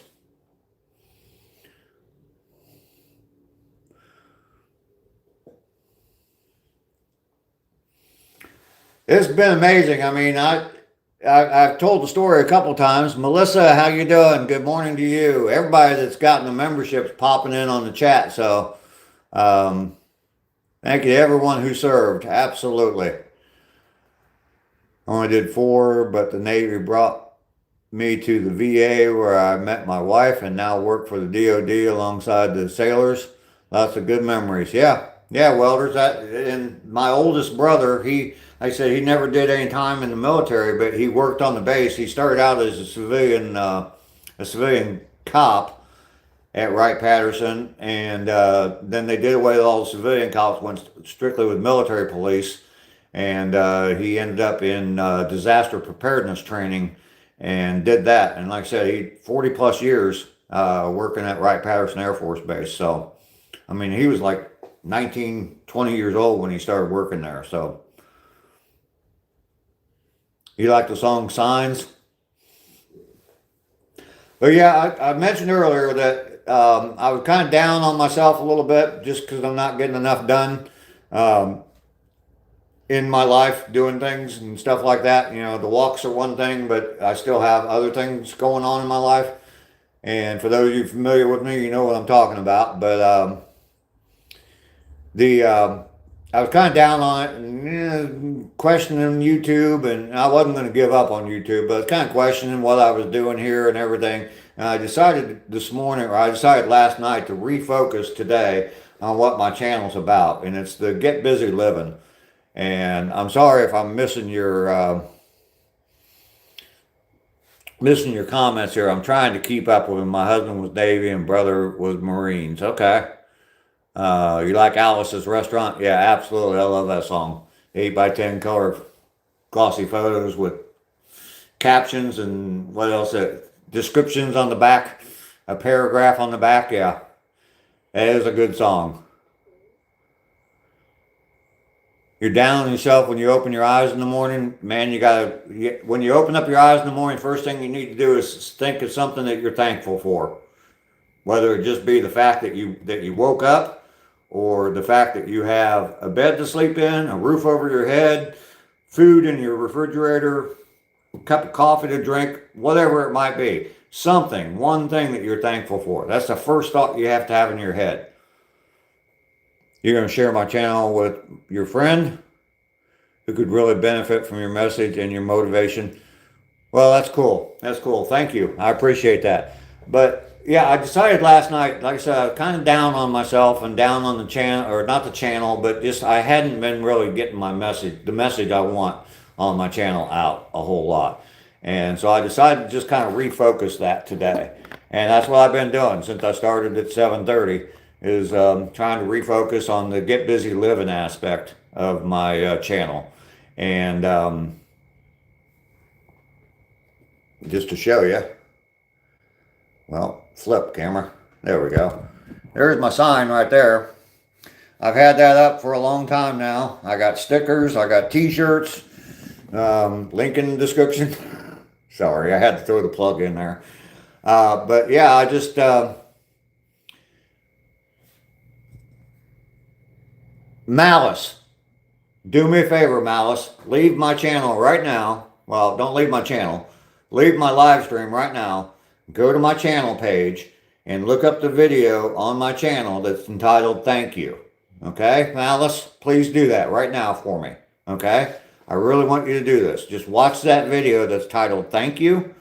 It's been amazing. I mean, I've told the story a couple times. Melissa, how you doing? Good morning to you. Everybody that's gotten the memberships popping in on the chat. So, thank you to everyone who served. Absolutely. Only did 4, but the Navy brought me to the VA where I met my wife and now work for the DOD alongside the sailors. Lots of good memories. Yeah, welders. And my oldest brother, I said he never did any time in the military, but he worked on the base. He started out as a civilian cop at Wright-Patterson, and then they did away with all the civilian cops, went strictly with military police, and he ended up in disaster preparedness training and did that. And like I said, he 40 plus years working at Wright-Patterson Air Force Base. So, I mean, he was like 19, 20 years old when he started working there. So, you like the song Signs? But yeah, I mentioned earlier that I was kind of down on myself a little bit just because I'm not getting enough done. in my life doing things and stuff like that. You know, the walks are one thing, but I still have other things going on in my life. And for those of you familiar with me, you know what I'm talking about. But the I was kind of down on it and questioning YouTube, and I wasn't going to give up on YouTube, but I was kind of questioning what I was doing here and everything. And I decided this morning, or I decided last night, to refocus today on what my channel's about, and it's the Get Busy Living. And I'm sorry if I'm missing your comments here. I'm trying to keep up with them. My husband was Navy and brother was Marines. Okay. You like Alice's Restaurant? Yeah, absolutely. I love that song. 8x10 color glossy photos with captions and what else? Descriptions on the back, a paragraph on the back. Yeah, that is a good song. You're down on yourself when you open your eyes in the morning. Man, when you open up your eyes in the morning, first thing you need to do is think of something that you're thankful for. Whether it just be the fact that you woke up, or the fact that you have a bed to sleep in, a roof over your head, food in your refrigerator, a cup of coffee to drink, whatever it might be. Something, one thing that you're thankful for. That's the first thought you have to have in your head. You're going to share my channel with your friend who could really benefit from your message and your motivation. Well, that's cool. That's cool. Thank you. I appreciate that. But yeah, I decided last night, like I said, I was kind of down on myself and down on the channel, or not the channel, but just I hadn't been really getting my message, the message I want on my channel out a whole lot. And so I decided to just kind of refocus that today. And that's what I've been doing since I started at 7:30, is trying to refocus on the Get Busy Living aspect of my channel. And just to show you, well, flip camera. There we go. There's my sign right there. I've had that up for a long time now. I got stickers, I got t-shirts, link in the description. Sorry, I had to throw the plug in there. But yeah, I just, Malice, do me a favor, Malice. Leave my channel right now. Well, don't leave my channel. Leave my live stream right now. Go to my channel page and look up the video on my channel that's entitled Thank You. Okay, Malice, please do that right now for me. Okay? I really want you to do this. Just watch that video that's titled Thank You.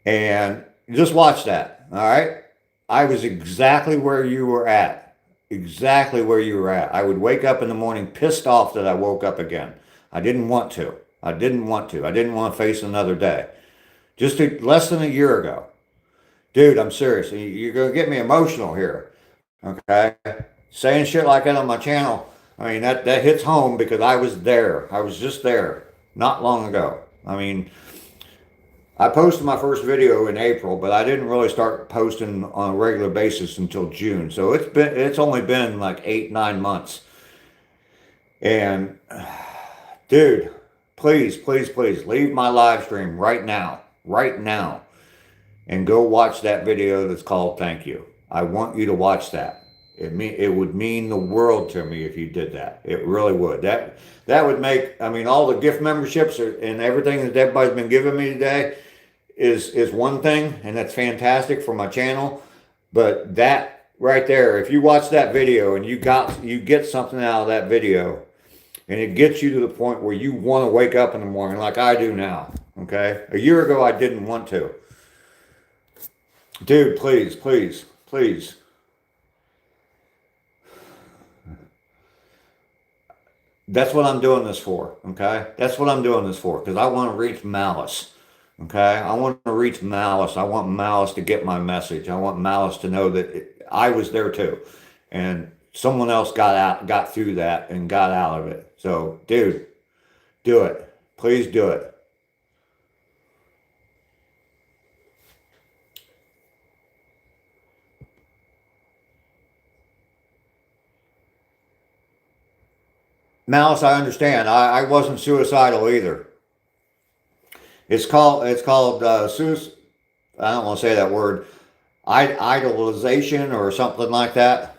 And just watch that. All right? I was exactly where you were at. Exactly where you were at. I would wake up in the morning pissed off that I woke up again. I didn't want to. I didn't want to face another day. Just less than a year ago. Dude, I'm serious. You're going to get me emotional here. Okay? Saying shit like that on my channel, I mean, that hits home because I was there. I was just there not long ago. I mean, I posted my first video in April, but I didn't really start posting on a regular basis until June. So it's only been like 8-9 months. And dude, please, please, please leave my live stream right now, and go watch that video that's called Thank You. I want you to watch that. It would mean the world to me if you did that. It really would. That would make, I mean, all the gift memberships and everything that everybody's been giving me today is one thing, and that's fantastic for my channel. But that right there, if you watch that video and you get something out of that video, and it gets you to the point where you want to wake up in the morning like I do now. Okay? A year ago I didn't want to. Dude, please, please, please. That's what I'm doing this for, okay? That's what I'm doing this for, because I want to reach Malice, okay? I want to reach Malice. I want Malice to get my message. I want Malice to know that I was there too, and someone else got through that and got out of it. So, dude, do it. Please do it. Malice, I understand. I wasn't suicidal either. It's called I don't want to say that word, idolization or something like that.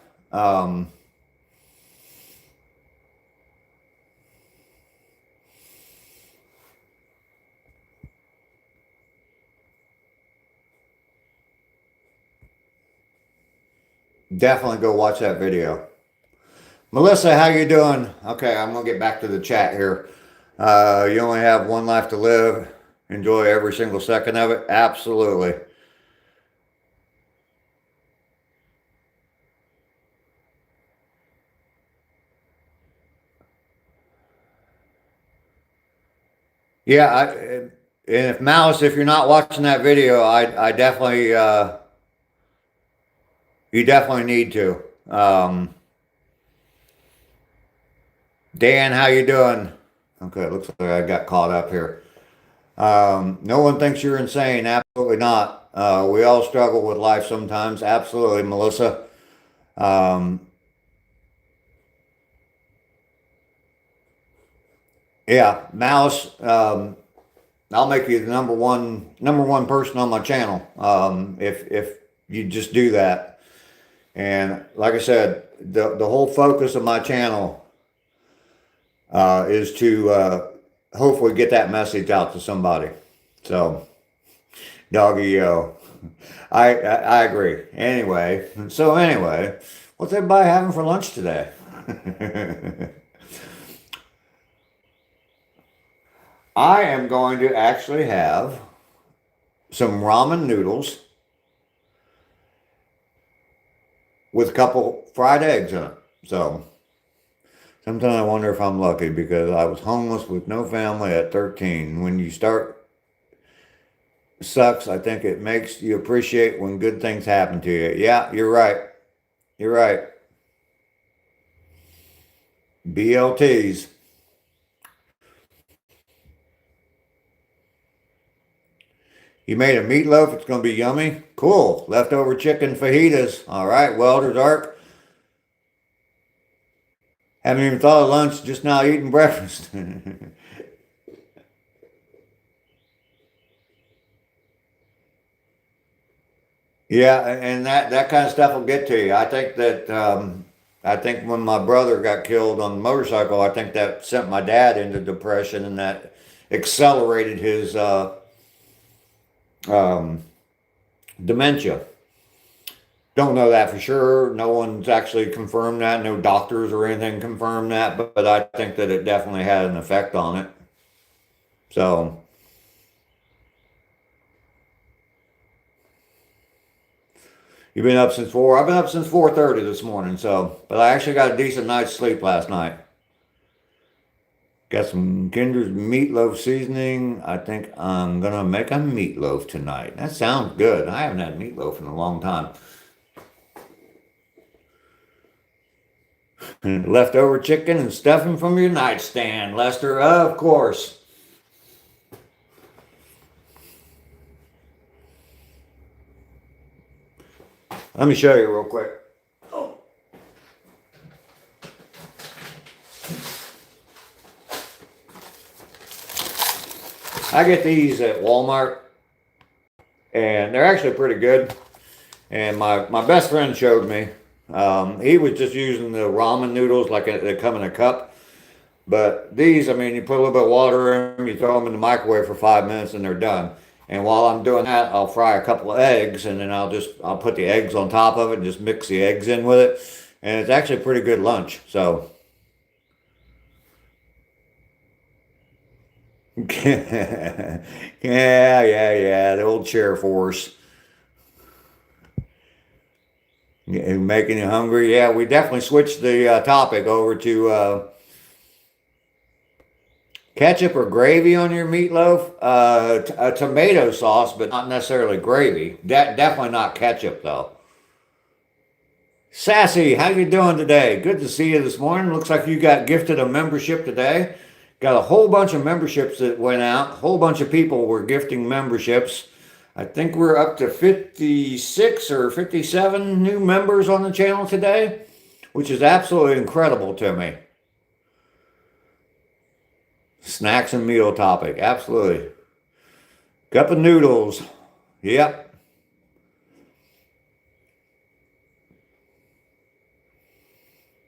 Definitely go watch that video. Melissa, how you doing? Okay, I'm gonna get back to the chat here. You only have one life to live. Enjoy every single second of it. Absolutely. Yeah, and if Malice, if you're not watching that video, I definitely, you definitely need to. Dan, how you doing? Okay, it looks like I got caught up here. No one thinks you're insane. Absolutely not. We all struggle with life sometimes. Absolutely, Melissa. Um, yeah, Malice. I'll make you the number one person on my channel. If you just do that. And like I said, the whole focus of my channel is to hopefully get that message out to somebody. So, doggy yo. I agree. Anyway, what's everybody having for lunch today? I am going to actually have some ramen noodles with a couple fried eggs in it. So sometimes I wonder if I'm lucky because I was homeless with no family at 13. When you start, sucks. I think it makes you appreciate when good things happen to you. Yeah, you're right. You're right. BLTs. You made a meatloaf. It's going to be yummy. Cool. Leftover chicken fajitas. All right. Welder's Arc. Haven't even thought of lunch. Just now eating breakfast. Yeah, and that kind of stuff will get to you. I think that I think when my brother got killed on the motorcycle, I think that sent my dad into depression, and that accelerated his um, dementia. Don't know that for sure. No one's actually confirmed that. No doctors or anything confirmed that, but I think that it definitely had an effect on it. So, you've been up since 4? I've been up since 4:30 this morning, so, but I actually got a decent night's sleep last night. Got some Kinder's meatloaf seasoning. I think I'm gonna make a meatloaf tonight. That sounds good. I haven't had meatloaf in a long time. Leftover chicken and stuffing from your nightstand, Lester, of course. Let me show you real quick. Oh. I get these at Walmart, and they're actually pretty good. And my best friend showed me. He was just using the ramen noodles like they come in a cup. But these, I mean, you put a little bit of water in them, you throw them in the microwave for 5 minutes, and they're done. And while I'm doing that, I'll fry a couple of eggs, and then I'll put the eggs on top of it and just mix the eggs in with it. And it's actually a pretty good lunch. So, yeah, the old chair force. Making you hungry. Yeah, we definitely switched the topic over to ketchup or gravy on your meatloaf. A tomato sauce, but not necessarily gravy. Definitely not ketchup, though. Sassy, how you doing today? Good to see you this morning. Looks like you got gifted a membership today. Got a whole bunch of memberships that went out. A whole bunch of people were gifting memberships. I think we're up to 56 or 57 new members on the channel today, which is absolutely incredible to me. Snacks and meal topic, absolutely. Cup of noodles, yep.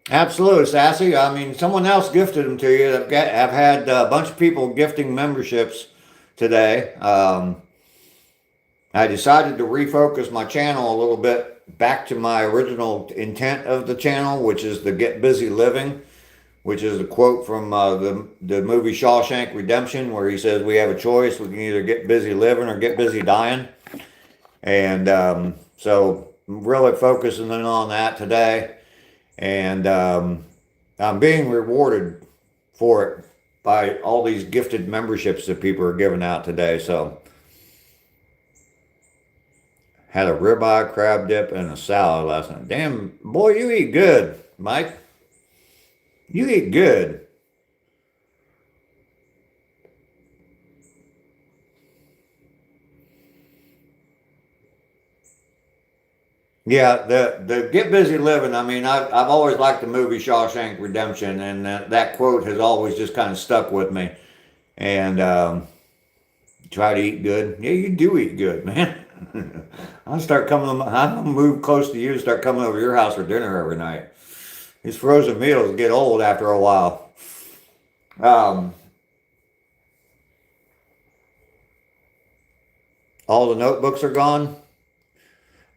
Absolutely, Sassy. I mean, someone else gifted them to you. I've had a bunch of people gifting memberships today. I decided to refocus my channel a little bit back to my original intent of the channel, which is the Get Busy Living, which is a quote from the movie Shawshank Redemption, where he says we have a choice. We can either get busy living or get busy dying. And so I'm really focusing in on that today. And I'm being rewarded for it by all these gifted memberships that people are giving out today. So had a ribeye, crab dip, and a salad last night. Damn, boy, you eat good, Mike. You eat good. Yeah, the Get Busy Living. I mean, I've always liked the movie Shawshank Redemption, and that quote has always just kind of stuck with me. And try to eat good. Yeah, you do eat good, man. I'm gonna move close to you and start coming over to your house for dinner every night. These frozen meals get old after a while. All the notebooks are gone.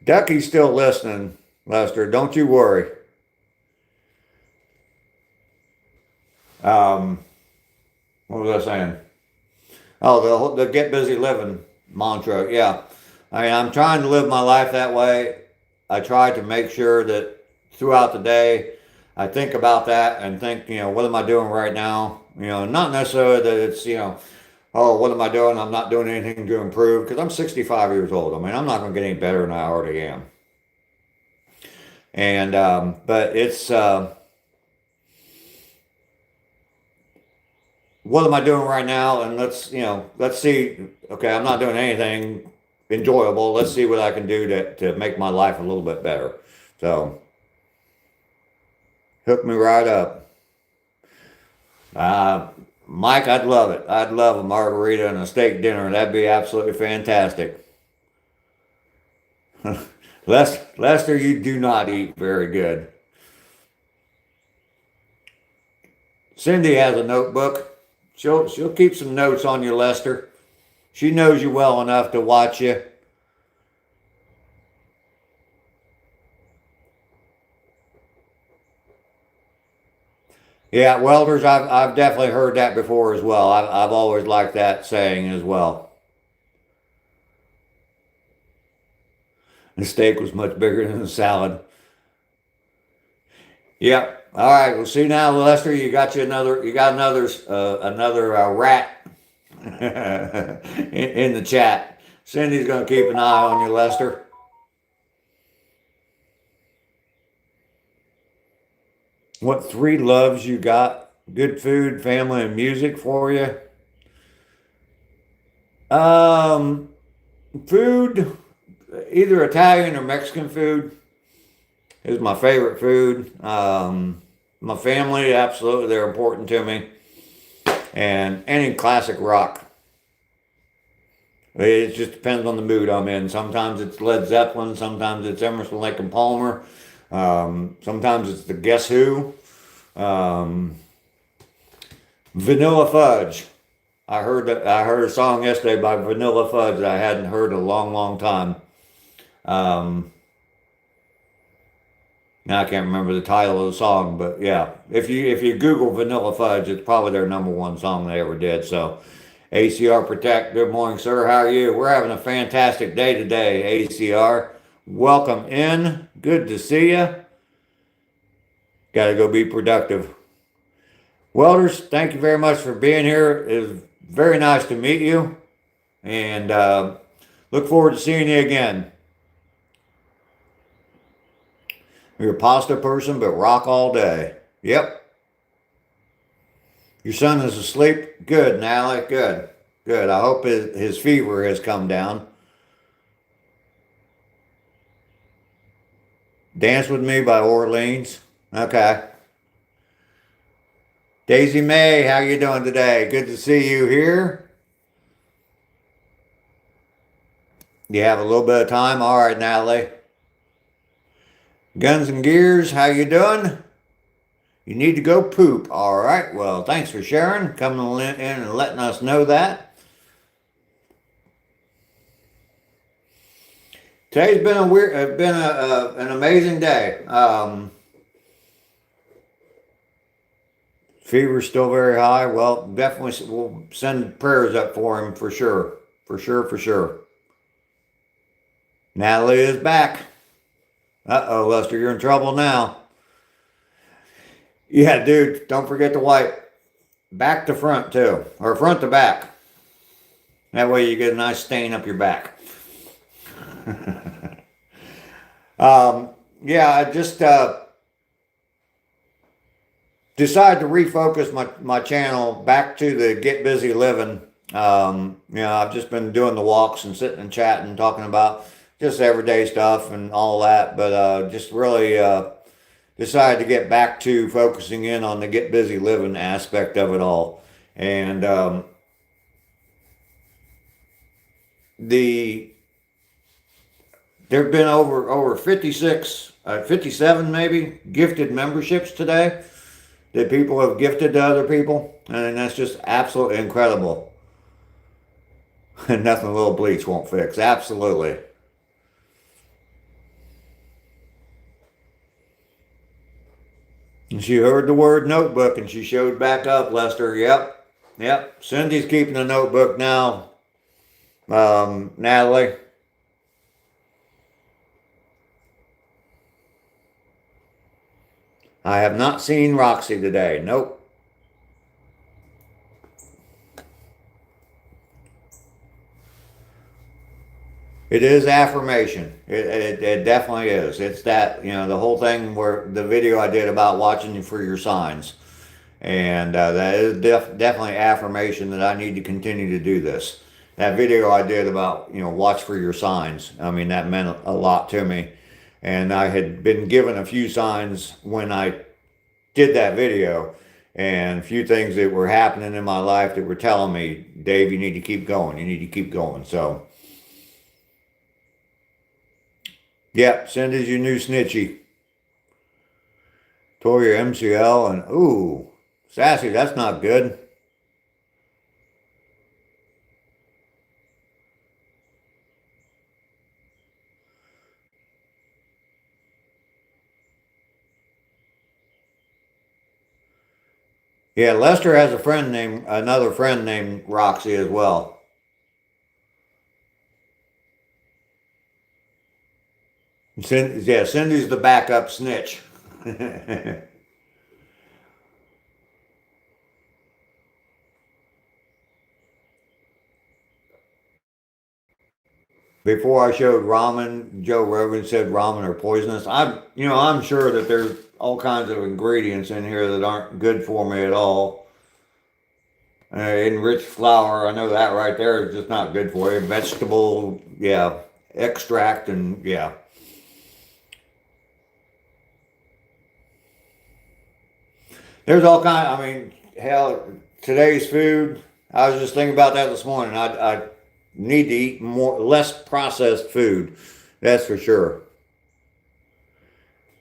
Ducky's still listening, Lester. Don't you worry. What was I saying? Oh, the Get Busy Living mantra. Yeah. I mean, I'm trying to live my life that way. I try to make sure that throughout the day, I think about that and think, what am I doing right now? Not necessarily that it's, oh, what am I doing? I'm not doing anything to improve because I'm 65 years old. I mean, I'm not going to get any better than I already am. And, but it's, what am I doing right now? And let's see. Okay, I'm not doing anything enjoyable. Let's see what I can do to make my life a little bit better. So, hook me right up. Mike, I'd love it. I'd love a margarita and a steak dinner. That'd be absolutely fantastic. Lester, you do not eat very good. Cindy has a notebook. She'll keep some notes on you, Lester. She knows you well enough to watch you. Yeah, welders, I've definitely heard that before as well. I've always liked that saying as well. The steak was much bigger than the salad. Yep. All right. Well, see now, Lester, you got another rat in the chat. Cindy's gonna keep an eye on you, Lester. What three loves you got? Good food, family, and music for you. Food, either Italian or Mexican food is my favorite food. My family, absolutely, they're important to me. And any classic rock. It just depends on the mood I'm in. Sometimes it's Led Zeppelin, sometimes it's Emerson, Lake and Palmer, sometimes it's the Guess Who. Vanilla Fudge. I heard a song yesterday by Vanilla Fudge that I hadn't heard in a long, long time. Now I can't remember the title of the song, but yeah, if you Google Vanilla Fudge, it's probably their #1 song they ever did. So, ACR Protect. Good morning, sir. How are you? We're having a fantastic day today, ACR. Welcome in. Good to see you. Got to go be productive. Welders, thank you very much for being here. It was very nice to meet you, and look forward to seeing you again. You're a pasta person, but rock all day. Yep. Your son is asleep? Good, Nally. Good. Good. I hope his fever has come down. Dance with Me by Orleans. Okay. Daisy May, how you doing today? Good to see you here. You have a little bit of time? All right, Natalie. Guns and Gears, how you doing? You need to go poop. All right, well, thanks for sharing, coming in and letting us know that. Today's been an amazing day. Fever's still very high. Well, definitely we'll send prayers up for him for sure. For sure, for sure. Natalie is back. Uh-oh, Lester, you're in trouble now. Yeah, dude, don't forget to wipe back to front too, or front to back. That way you get a nice stain up your back. Yeah, I just decided to refocus my channel back to the Get Busy Living. I've just been doing the walks and sitting and chatting, talking about just everyday stuff and all that, but just really decided to get back to focusing in on the Get Busy Living aspect of it all. And there've been over 57 maybe gifted memberships today that people have gifted to other people, and that's just absolutely incredible. And nothing a little bleach won't fix. Absolutely. And she heard the word notebook and she showed back up, Lester. Yep. Cindy's keeping the notebook now. Natalie. I have not seen Roxy today. Nope. It is affirmation. It definitely is. It's that, the whole thing where the video I did about watching for your signs. And that is definitely affirmation that I need to continue to do this. That video I did about, watch for your signs. I mean, that meant a lot to me. And I had been given a few signs when I did that video, and a few things that were happening in my life that were telling me, Dave, you need to keep going. You need to keep going. So, yep, Cindy's your new snitchy. Tore your MCL, and ooh, sassy, that's not good. Yeah, Lester has another friend named Roxy as well. Cindy's the backup snitch. Before I showed ramen, Joe Rogan said ramen are poisonous. I'm sure that there's all kinds of ingredients in here that aren't good for me at all. Enriched flour, I know that right there is just not good for you. Vegetable, extract, and there's all kind. Hell, today's food. I was just thinking about that this morning. I need to eat less processed food. That's for sure.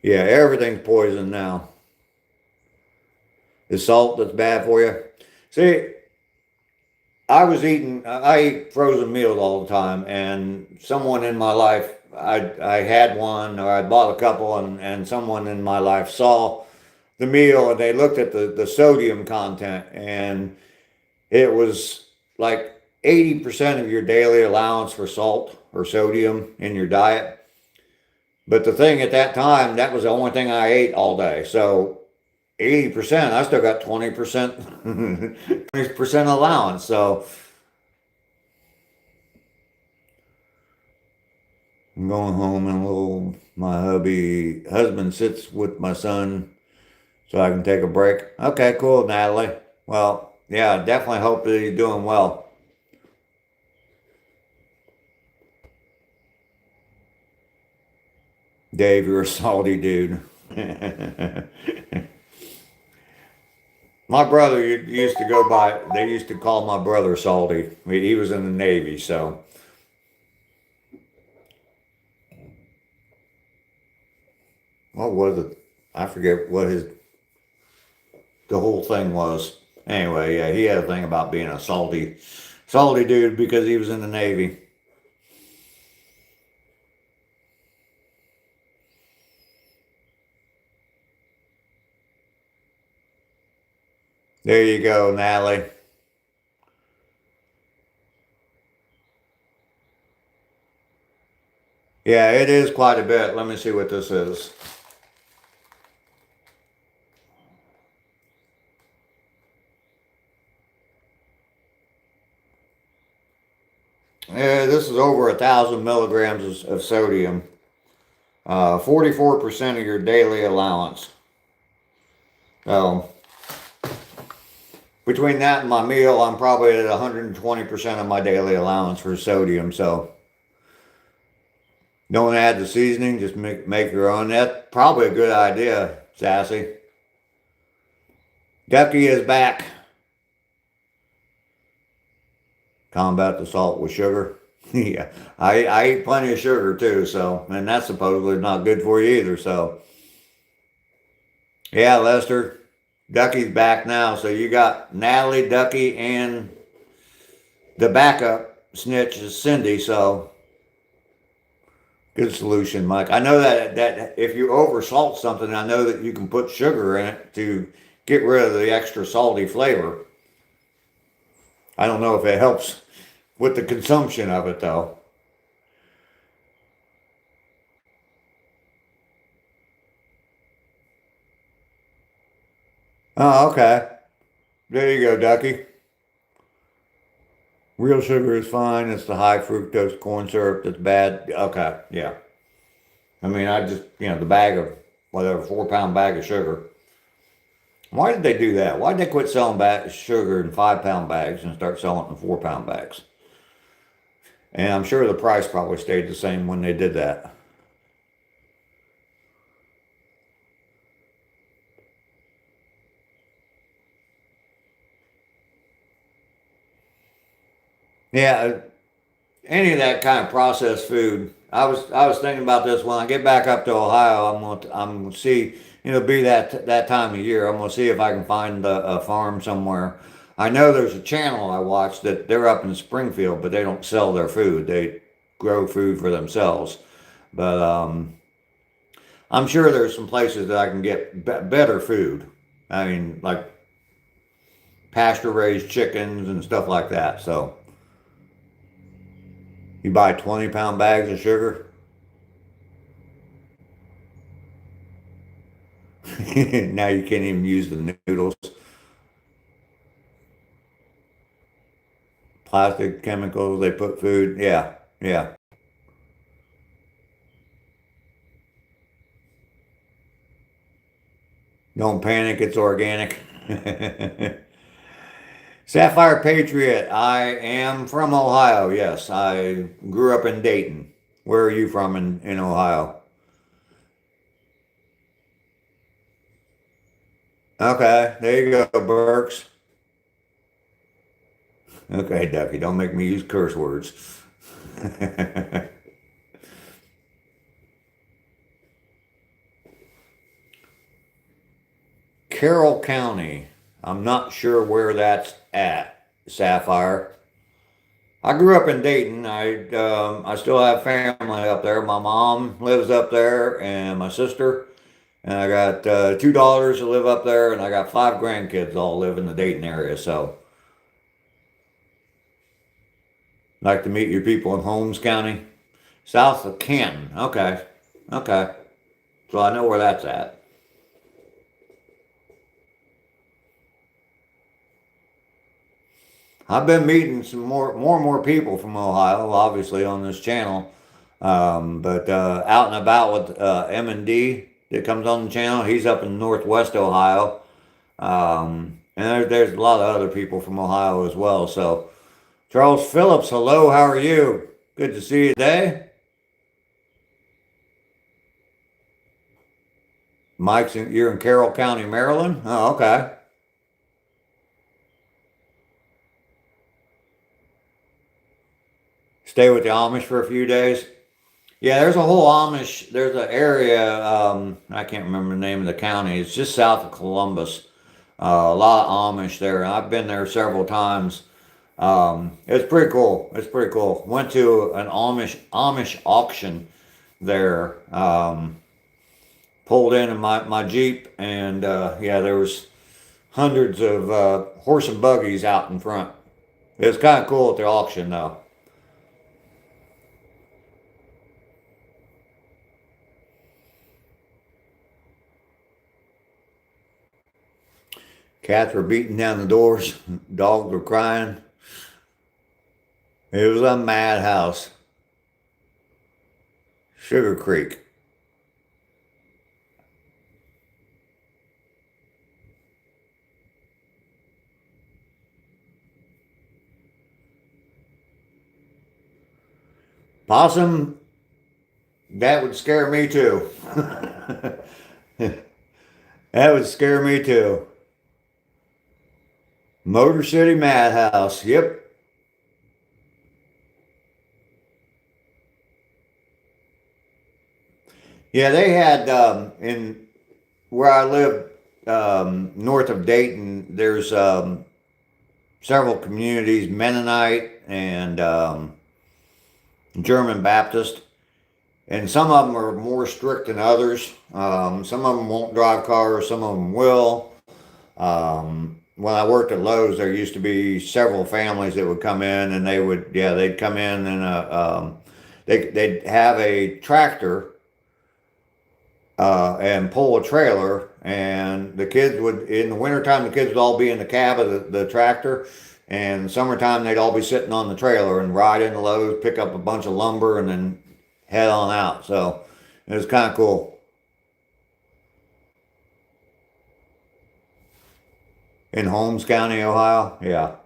Yeah, everything's poison now. The salt that's bad for you. See, I eat frozen meals all the time, and someone in my life, I had one, or I bought a couple, and someone in my life saw the meal, and they looked at the sodium content, and it was like 80% of your daily allowance for salt or sodium in your diet. But the thing at that time, that was the only thing I ate all day. So 80%, I still got 20%, 20% allowance. So I'm going home and my husband sits with my son so I can take a break. Okay, cool, Natalie. Well, yeah, definitely hope that he's doing well. Dave, you're a salty dude. My brother used to they used to call my brother Salty. He was in the Navy, so. What was it? I forget what the whole thing was. Anyway, yeah, he had a thing about being a salty dude because he was in the Navy. There you go, Natalie. Yeah, it is quite a bit. Let me see what this is. Yeah, this is over 1,000 milligrams of sodium. 44% of your daily allowance. So between that and my meal, I'm probably at 120% of my daily allowance for sodium. So don't add the seasoning, just make your own. That's probably a good idea, Sassy. Ducky is back. Combat the salt with sugar. Yeah, I eat plenty of sugar too, so, and that's supposedly not good for you either, so. Yeah, Lester, Ducky's back now, so you got Natalie, Ducky, and the backup snitch is Cindy, so good solution, Mike. I know that if you oversalt something, I know that you can put sugar in it to get rid of the extra salty flavor. I don't know if it helps with the consumption of it though. Oh, okay. There you go, Ducky. Real sugar is fine. It's the high fructose corn syrup that's bad. Okay, yeah. I mean, I just, the bag of, whatever, 4 pound bag of sugar. Why did they do that? Why did they quit selling sugar in 5 pound bags and start selling it in 4 pound bags? And I'm sure the price probably stayed the same when they did that. Yeah, any of that kind of processed food. I was thinking about this when I get back up to Ohio. I'm gonna see, be that time of year. I'm gonna see if I can find a farm somewhere. I know there's a channel I watch that they're up in Springfield, but they don't sell their food. They grow food for themselves. But I'm sure there's some places that I can get better food. I mean, like pasture raised chickens and stuff like that. So you buy 20 pound bags of sugar. Now you can't even use the noodles. Plastic chemicals, they put food. Yeah, yeah. Don't panic, it's organic. Sapphire Patriot, I am from Ohio. Yes, I grew up in Dayton. Where are you from in Ohio? Okay, there you go, Burks. Okay, Ducky, don't make me use curse words. Carroll County. I'm not sure where that's at, Sapphire. I grew up in Dayton. I still have family up there. My mom lives up there, and my sister. And I got 2 daughters that live up there, and I got 5 grandkids all live in the Dayton area. So, like to meet your people in Holmes County, south of Canton. Okay, okay. So I know where that's at. I've been meeting some more and more people from Ohio, obviously on this channel. But out and about with M&D that comes on the channel, he's up in Northwest Ohio. And there's a lot of other people from Ohio as well. So Charles Phillips, hello, how are you? Good to see you today. You're in Carroll County, Maryland. Oh, okay. Stay with the Amish for a few days. Yeah, there's a whole Amish. There's an area. I can't remember the name of the county. It's just south of Columbus. A lot of Amish there. I've been there several times. It's pretty cool. It's pretty cool. Went to an Amish auction there. Pulled in my Jeep, and yeah, there was hundreds of horse and buggies out in front. It was kind of cool at the auction though. Cats were beating down the doors. Dogs were crying. It was a madhouse. Sugar Creek. Possum, that would scare me too. That would scare me too. Motor City Madhouse. Yep. Yeah, they had in where I live north of Dayton. There's several communities, Mennonite and German Baptist, and some of them are more strict than others. Some of them won't drive cars, some of them will. When I worked at Lowe's, there used to be several families that would come in, and they'd come in and they'd have a tractor and pull a trailer, and the kids would, in the wintertime, the kids would all be in the cab of the tractor, and summertime they'd all be sitting on the trailer and ride into Lowe's, pick up a bunch of lumber, and then head on out. So it was kind of cool. In Holmes County, Ohio, yeah.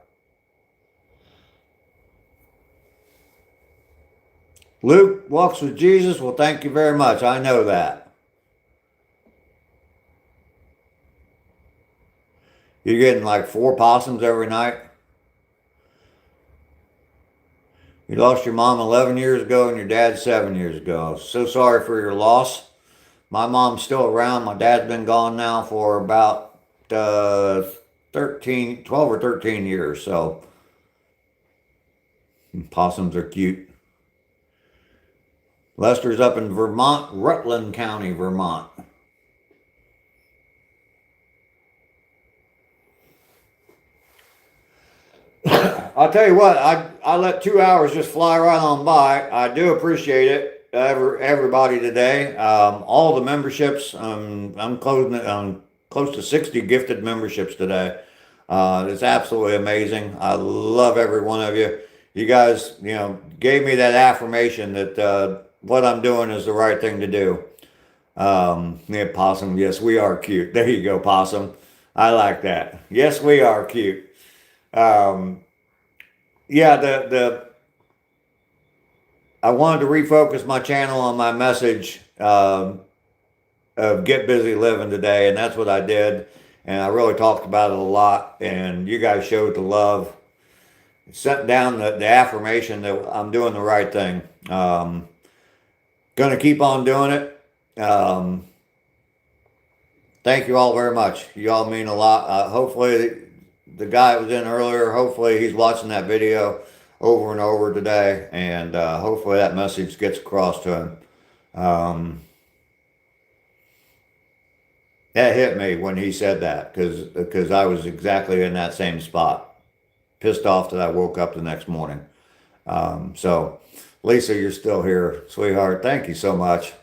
Luke walks with Jesus. Well, thank you very much. I know that. You're getting like 4 possums every night. You lost your mom 11 years ago and your dad 7 years ago. So sorry for your loss. My mom's still around. My dad's been gone now for about 12 or 13 years. So possums are cute. Lester's up in Vermont, Rutland County, Vermont. I'll tell you what, I let 2 hours just fly right on by. I do appreciate it, everybody today. All the memberships, I'm close to 60 gifted memberships today. It's absolutely amazing. I love every one of you. You guys, gave me that affirmation that what I'm doing is the right thing to do. Yeah, Possum, yes, we are cute. There you go, Possum. I like that. Yes, we are cute. Yeah, I wanted to refocus my channel on my message of get busy living today, and that's what I did. And I really talked about it a lot, and you guys showed the love. Set down the affirmation that I'm doing the right thing. Gonna keep on doing it. Thank you all very much. You all mean a lot. Hopefully, the guy that was in earlier, hopefully he's watching that video over and over today, and hopefully that message gets across to him. That hit me when he said that, because I was exactly in that same spot. Pissed off that I woke up the next morning. So, Lisa, you're still here, sweetheart. Thank you so much.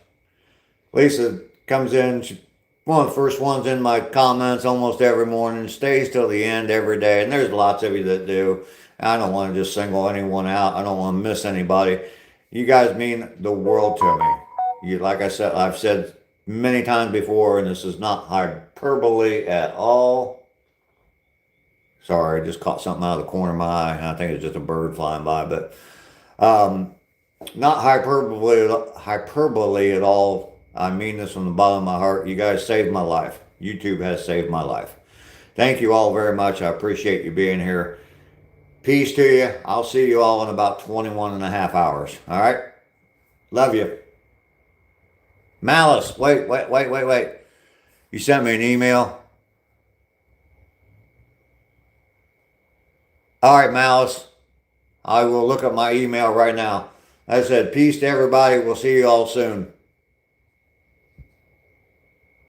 Lisa comes in, she's one of the first ones in my comments almost every morning, stays till the end every day, and there's lots of you that do. I don't want to just single anyone out. I don't want to miss anybody. You guys mean the world to me. Like I said, I've said many times before, and this is not hyperbole at all. Sorry, I just caught something out of the corner of my eye, and I think it's just a bird flying by, but not hyperbole at all. I mean this from the bottom of my heart. You guys saved my life. YouTube has saved my life. Thank you all very much. I appreciate you being here. Peace to you. I'll see you all in about 21 and a half hours. All right? Love you. Malice, wait. You sent me an email. All right, Malice. I will look up my email right now. I said, peace to everybody. We'll see you all soon.